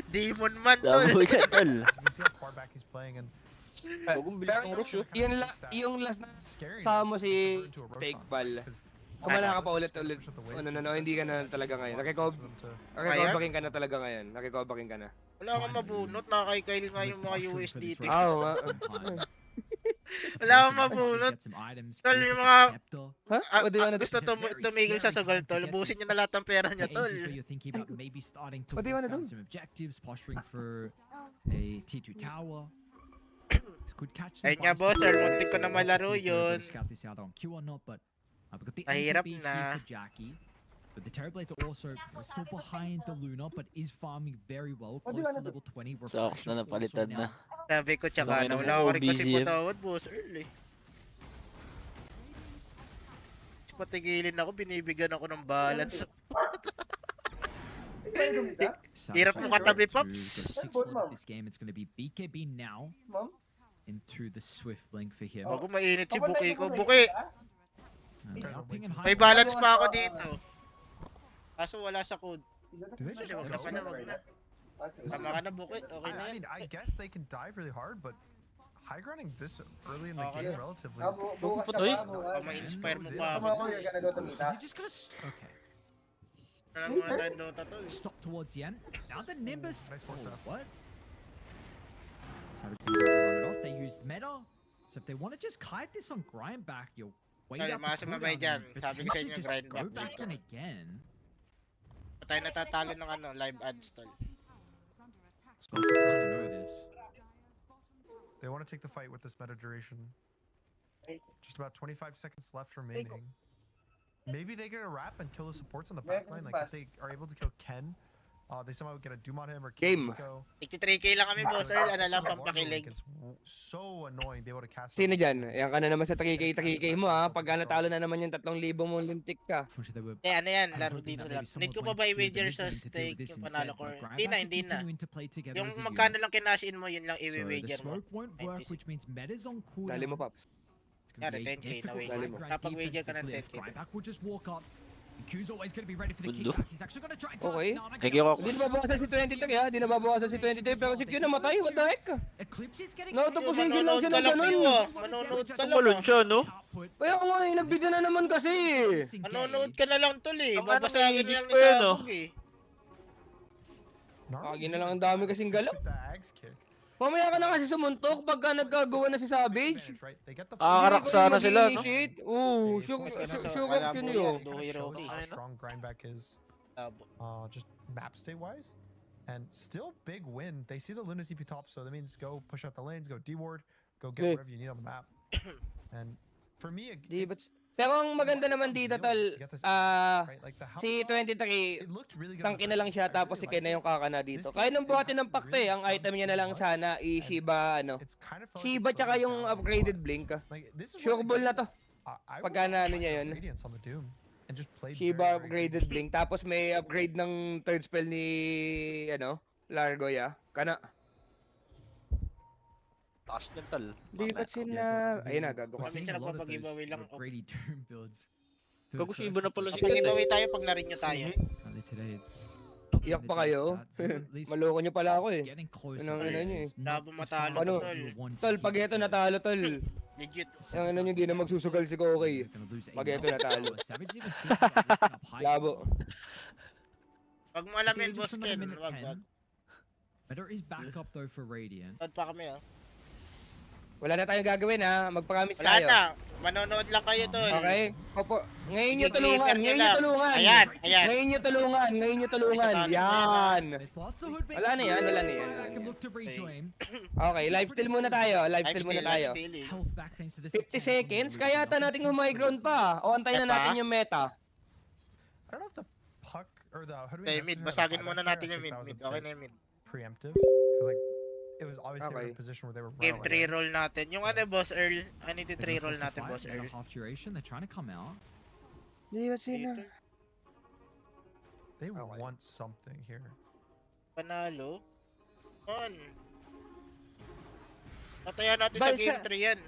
Demon man, tol. Dabo yan, tol. you can see how far back he's playing and Bagong bilis ng rush oh. Yung last na scary. sama mo si Fake Bal. Kung Ano? wala ka pa ulit-ulit. No, hindi ka na talaga ngayon. Nakikobakin ka na talaga ngayon. Nakikobakin ka na. Wala kang mabunot. Nakakaikail nga yung mga USDT. Oo nga. Wala kang mabunot. Tol, yung mga... Ha? O di ba na Gusto tumigil sa sugal, tol. Ubusin nyo na lahat ng pera niya, tol. What do you wanna do? Some objectives, posturing for a T2 tower. Could catch Ayun nga, boss, sir, muntik ko na malaro yun. Scout this out on Q or not, but we've got the Mahirap MTB na. here for Jackie. But the Terrorblades are also still behind the Luna, but is farming very well, close to level 20. Sucks na napalitan na. Sabi ko, tsaka Laki na, ng wala ko rin kasi OBGM. patawad, boss, early. Patigilin ako, binibigyan ako ng balance. Hirap mo katabi, Pops. This game, it's going to be BKB now into the Swift Blink for him. Bago mainit si Buki ko. Buki, Upping and may high balance pa ako dito. Kaso wala sa code. Do they just Wag go? na pala, wag na. This is Tama ka na, Buki. Okay na I yan. mean, I guess they can dive really hard, but high grounding this early in the Okay. game relatively is Putoy. Baka ma-inspire mo pa ako. Is he just gonna okay? Alam mo na tayo Dota, tol. Stop towards the end. Now the Nimbus. Nice force up. What? Savage can run it off. They used meta. So if they want to just kite this on grind back, you'll wait Ay, out the masamabay cooldown dyan. and Sabi ko sa potentially inyo, just grind go back back dito. in again. Tayo natatalo ng ano, live ads, tol. I don't know this. They want to take the fight with this meta duration. Just about 25 seconds left remaining. Maybe they get a wrap and kill the supports on the backline. Like if they are able to kill Ken, they somehow get a doom on him or Game. Kiko. 83k lang kami, boss, Earl. Ano lang, pampakilig. It's so annoying be able to cast. Sino dyan? Yan ka na naman sa 3K mo ha. Pag natalo na naman yung 3,000 mo lintik ka. Unfortunately, they were Eh, ano yan, I'm laro hoping dito that lang. maybe someone Need ko pa went ba through the i-wager mid sa lane to deal stake with this yung instead, panalo ko? but Grindback Hindi na, are hindi na. continuing to play together Yung as a magkano unit. lang kinash in mo, yun lang So the i-wager mo. smoke won't work, 96. which means meta's on Dali mo, cooldown. Paps. It's gonna be Yari, a 10K na difficult wager. high mo. ground Kapag wager defense ka to ng clear. 10K. Grindback will just walk up. And Q's always gonna be ready for the Bundo. kickback. He's actually gonna try and Okay. Thank you, Cox. Hindi nababawasan si 23 ha. Hindi nababawasan si 23 pero si Q namatay. What the heck? Eclipse is getting No, taken tapos out. hindi lang Manonood siya ka ng lang, ganun. Q, ah. Manonood ka lang, Tumalon ah. siya, no? Output Kaya ako nga eh, nagbidyo na naman kasi. Manonood ka na lang, tol, eh. Ang ano, Babasagin may lang display, ni no? Sabog, eh. Narwhal's Kagi na lang doing ang dami good kasing galaw. with the Axe kick. Mamaya ka na kasi sumuntok pagka nagkagawa na si Savage. Advantage, right? They get the Karak Hindi ko sana yung sila, no? mag-initiate. Oo, They sure force it. sure Wala option po yun. yan. Kind of Do hero shows kick. how Ayun, no? strong Grindback is, Labo. just map state wise. And still big win. They see the Luna TP top, so that means go push out the lanes, go D-ward, go get Okay. whatever you need on the map. And for me, Di, it's, pero ang maganda it's naman on dito, Zeal tol, to get this right? Like the si Hound 23, it looked really good on the tangki na first lang game. siya I tapos really si Ken na liked yung it. kakana dito. This Kaya game, nung it buhatin has ng pakte, really ang done item niya too na lang much, sana and Ishiba, ano, It's kind of felt like Shiba it tsaka slowed yung down a upgraded lot. Blink. Like this is Sureball na to. I Pagka would na ano have niya tried yun. Radiance on the Doom and just played Shiba very, very upgraded good. Blink. Tapos may upgrade ng third spell ni, ano, Largoya. Kana. Taas niyan, tol. Di ba't sina... Ayun na, gago ka. Kami siya nagpapag-giveaway lang. Grady Doom builds. Gago si Ibo na pala si Kapag Ken. giveaway tayo pag narin nyo tayo. Early today, it's Iyak pa kayo? Maloko nyo pala ako eh. getting closer. Yun ang ina nyo eh. Labo matalo Ano? to, tol. Tol, pag ito natalo, tol. Legit. Yung ano nyo, di na magsusugal si Koki. Pag ito natalo. Labo. Pag mo alam yung boss Ken, wag. Meadow is back up though for Radiant. Tod pa kami, oh. Wala na tayong gagawin ha. Magpakamis Wala tayo. na. Manonood lang kayo, tol. Okay? Opo. Ngayon nyo Sige, tulungan. gamer nyo Ngayon nyo lang. tulungan. Ayan, ayan. Ngayon nyo tulungan. Ngayon nyo tulungan. Isa Yan. Wala Wala na yan, wala na yan, wala na yan. Okay, live steal muna tayo. Live steal muna tayo. 50 seconds? Kaya ata natin high ground pa. O antayin na Epa? natin yung meta. I don't know if the puck or the how do we Okay, message mid. her, the Basagin buyback muna there, natin I yung think mid. that was a Mid. Okay bit na yung mid. preemptive because like it was obviously they were in Okay. a position where they were Game running 3 away. roll natin. Yung ano, boss Earl. Ano yung 3 roll natin, boss Earl? Half duration, they're trying to come out. Di ba't sila? Dito. They Okay. want something here. Panalo. On. Tatayan natin sa Bal, game sa- 3 yan.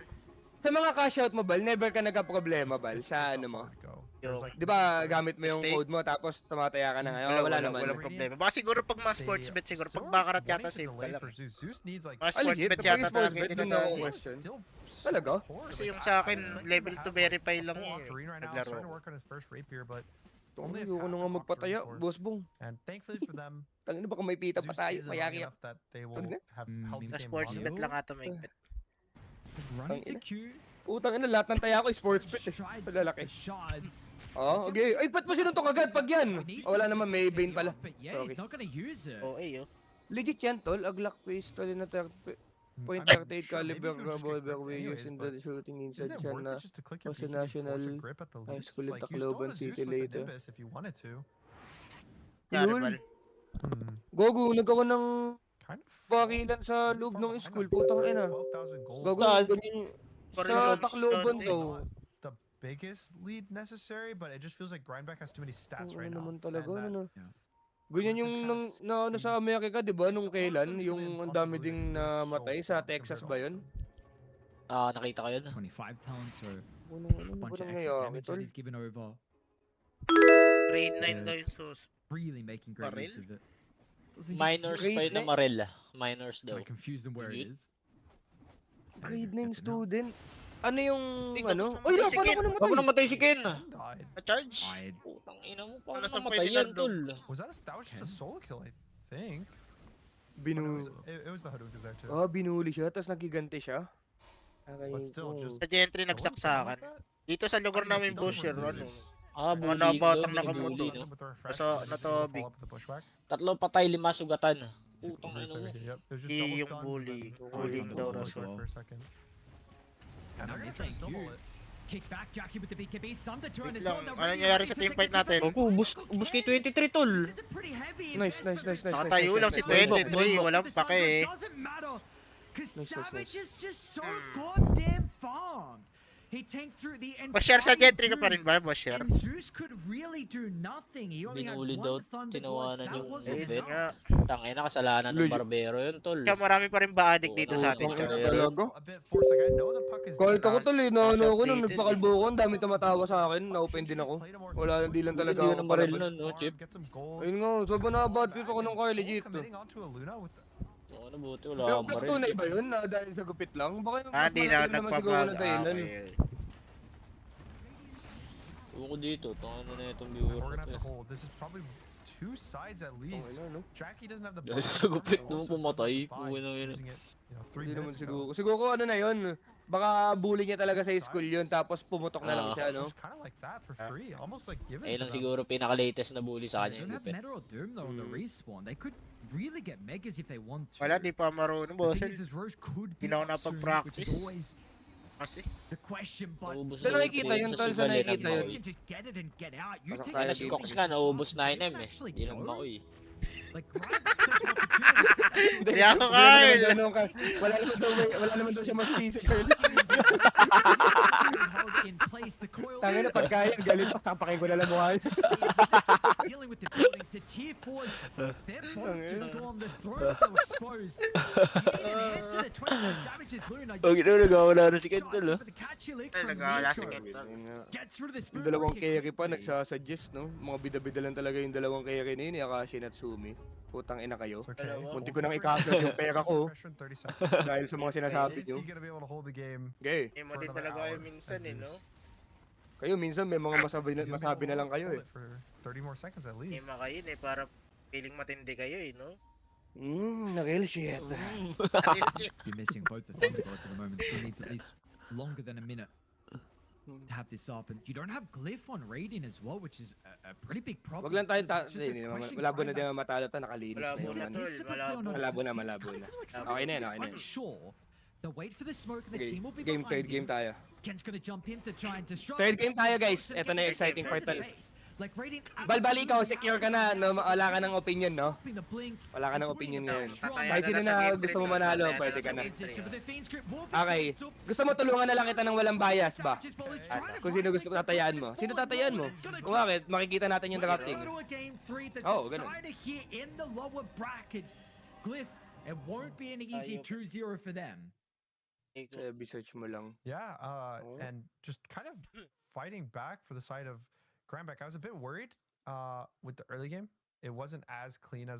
Sa mga cash out mo, Bal, never ka nagka-problema, Bal, It's sa a ano mo. hard go. Yo. There's, like, Di ba gamit mo yung Mistake? code mo tapos tumataya ka na ngayon? Wala naman. Walang problema. Baka siguro pag mga sports bet siguro. Pag still bakarat wanting yata to safe ka delay lang. for Zeus. Zeus needs like Mga sports legit? bet Kapag yata sports talaga bet, hindi dun na ako tayo. question. still Talaga? poor. Kasi Like, yung I sa akin, expect him to level have, to like, verify a lang full eh, Octarine right now, naglaro. starting to work on his first rapier, but only has Ayoko half na nga an magpataya, Octarine core. boss bong. And thankfully for them, Tangin na baka may pita pa Zeus tayo, is annoying mayari. enough that they will Tag na? have Mm, help Sa game sports long. bet lang ata may bet. Running to Tangina. Q. Utang ina, lahat ng taya ko sports bet eh. Strides Malalaki. the shards. Oh, okay. Ay, ba't mo sinuntok agad pag yan? Oh, wala naman, may Bane pala. But yeah, he's Okay. not gonna use it. Oo, eh, oh. Legit yan, tol. Aglak pistol na I point mean, 38 sure, maybe caliber he would just get revolver clipped we anyways, use in but the shooting Isn't inside it siya worth na it just to click your was PvP, force a national grip at the high least? school in Like, you still Tacloban have a Zeus City with the later. Nimbus if you wanted to. Yari, Lul. Bal. Gogo, nagkaroon ng Kind of. barilan sa loob ng school. Putang ina. 12,000 gold. Gogo, Saan? ganyan. Parang Sa sa- Tacloban sa- daw. Not the biggest lead necessary, but it just feels like Grindback has too many stats Ano right now. naman talaga, and that- ano. Yeah. Ganyan yung nang, na, sa Amerika, di ba? Nung So all of kailan, them's gonna yung be ang onto dami Blue ding because they're so namatay sa far Texas compared to ba all yun? of them. Nakita ko yun. 25 talent, so Ano a ba bunch of nang extra nangyayari, damage tol? that he's given over. Grade 9 daw yung sus. Really making great Barrel? use of it. Doesn't get Minors Grade pa yun na nine. Marel. Minors daw. I confuse them where it Legit? is. Grade 9 Good to know. student. Ano yung, Hindi, ano? tapos Uy, namatay si paano Ken. ko Bago namatay? namatay si Ken. Died. Na-charge? Died. Putang ina mo, paano Nasa namatay pwede yan, lang tol? That was just a solo kill, I think. But Binu... it was the Hadouken there too. Ah, binuli siya, tapos nagiganti siya. Okay. But still, oh. just Sa gentry going down nagsaksakan. like that? Dito sa lugar I mean, namin it's still busher, worth ano. losers. Ah, Mga bully. nabatang Daw, nakamundo. bully, Stuns no? him with the refresh, Nasa- and then just able to natobig. follow up with the bushwhack. Tatlo patay, 5 sugatan. Super Putang great ina mo. play. Yep, it was just Di double yung stuns bully. and then Bullying double daw bushwhack rason. for a second. And Now they're gonna they're try to playing snowball cute. it. Kick back, Jackie with the BKB. Some to turn Wait as well. lang, They're ano really nangyari ready sa to teamfight take the natin? defense. Opo, ubus kay 23, tol. This is a pretty heavy Nice, investment nice, nice, for nice, Nakatayo nice, lang nice, si nice, nice. 23, walang The Sun, pake eh. but doesn't matter, 'cause Nice, nice, Savage nice. is just so goddamn farmed. He tanked through the Bashar sa entire gentry ka pa rin Doom, ba, Bashar? and Zeus could really do nothing. He only had Binuli one daw, Thunderbolts. tinawanan That yung wasn't Ayun event. nga. enough. Tangina, kasalanan ng Legit. barbero yun, tol. Kaya marami pa rin ba addict dito sa atin, Oo, Char? oo. Talaga? A bit forced. Like I know the puck is Kahit there. ako tuloy, na ano nasa ako, nung updated nagpakalbo ko, ang dami tumatawa sa akin, na-open din ako. Wala, hindi lang talaga Hindi ako yun ang baril palaban. nun, no, Chip? Get some gold. Ayun nga, sobrang na-bad trip ako ng Carl, legit. Committing onto a Luna with the, Oo, nabuti, wala Pero akong baril. tunay ba yun, na dahil sa gupit lang? Baka yung Ah, di na mas malaki naman siguro nagpapag. na Ah, dahilan. okay. Ewan ko dito, tangina na itong viewer we're gonna ko have to to. hold. This is probably two sides at least. Okay na, no? Jackie doesn't have the Dahil bomb, sa gupit but nung also pumatay, doesn't buy puwi na yun. using it, 3 Hindi naman minutes siguro. ago. Siguro ano na yun. Baka bully niya talaga sa school yun, tapos pumutok na lang Ah. siya, no? Just kind of like that for free, almost like given Ayun to lang them. siguro pinaka-latest na bully sa They kanya don't yung have gupit. Meta or Doom though on the Mm. respawn. They could really get megas if they want to. Wala, di pa marunong, The boss. thing is Roche could be Di na ako up soon, which napag-practice. is always Kasi, the question, but Naubos Saan daw yung nakikita point yun, sa tol? si Saan Valer nakikita ng yun? you Maui. can just get it and get out. You Baka take kaya it Si dito. Cox nga, naubos na You can 9M eh. actually Di lang go. Maui. Like, Grind sets an opportunity. Hindi, Kaya ako, wala naman Kyle. daw nung ka- wala naman daw siya masisig. In place, the coil Tangin na pagkain, galit pa, sapakin ko na lang mukha. dealing with the buildings. The tier 4s, they're both just gone. The thrones are exposed. You need an head to the 22 savages, Luna. Pag ina, nagawala na si Kental, ah. But the catch you lick ay, from nag-aala si Nico Kental. gets rid of the spoon Yung dalawang pretty carry pa quickly. nagsasuggest, no? Mga bida-bida lang talaga yung dalawang carry na yun, ni Akashi at Sumi. Putang ina kayo. It's okay. Dalawa. Munti ko nang i-cancel yung pera ko Refresh in 30 seconds. dahil sa mga sinasabi Is nyo. he gonna be able to hold the game Okay. Hindi mo for din another talaga hour kayo minsan as eh, no? Zeus? Kayo minsan may mga masabi He's gonna be masabi able na to lang kayo hold eh. it for 30 more seconds at Hindi least. makayin eh, para feeling matindi kayo eh, no? Real shit. You're missing both the Thunder God for the moment. He needs at least longer than a minute to have this up. And you don't have Glyph on Radiant as well, which is a pretty big problem. Wag lang tayong It's just a question malabo na grind din matalo to, nakalinis na Malabo yung na ano. to. Typically malabo. on a Malabo na, defensive, malabo kinda na. feel like Okay na yun, Savages okay na yun. unsure. They'll wait for the smoke and the Okay, team will be game behind third game him. tayo. Ken's gonna jump in to try and disrupt. Third game tayo, guys. Disruption Ito na yung getting exciting into part the tol. base. Like Radiant Balbali ikaw, absolutely secure ka have na, to no? be Wala ka ng opinion, no? stopping the blink. Wala ka ng opinion ngayon. Tataya Kahit sino na sa na game gusto mo three, manalo, tataya pwede sa ka na. game three, But the Fiends group will be Okay. close up. Gusto mo tulungan na lang kita ng walang bias ba? Ano? Kung sino gusto tatayaan mo. Sino tatayaan mo? Kung bakit, makikita natin yung drafting. Oh, ganun. Here in the lower bracket, Glyph, it won't be an easy Ayun. 2-0 for them. Research mo lang. Yeah, Oh. and just kind of fighting back for the side of Grandback. I was a bit worried with the early game. It wasn't as clean as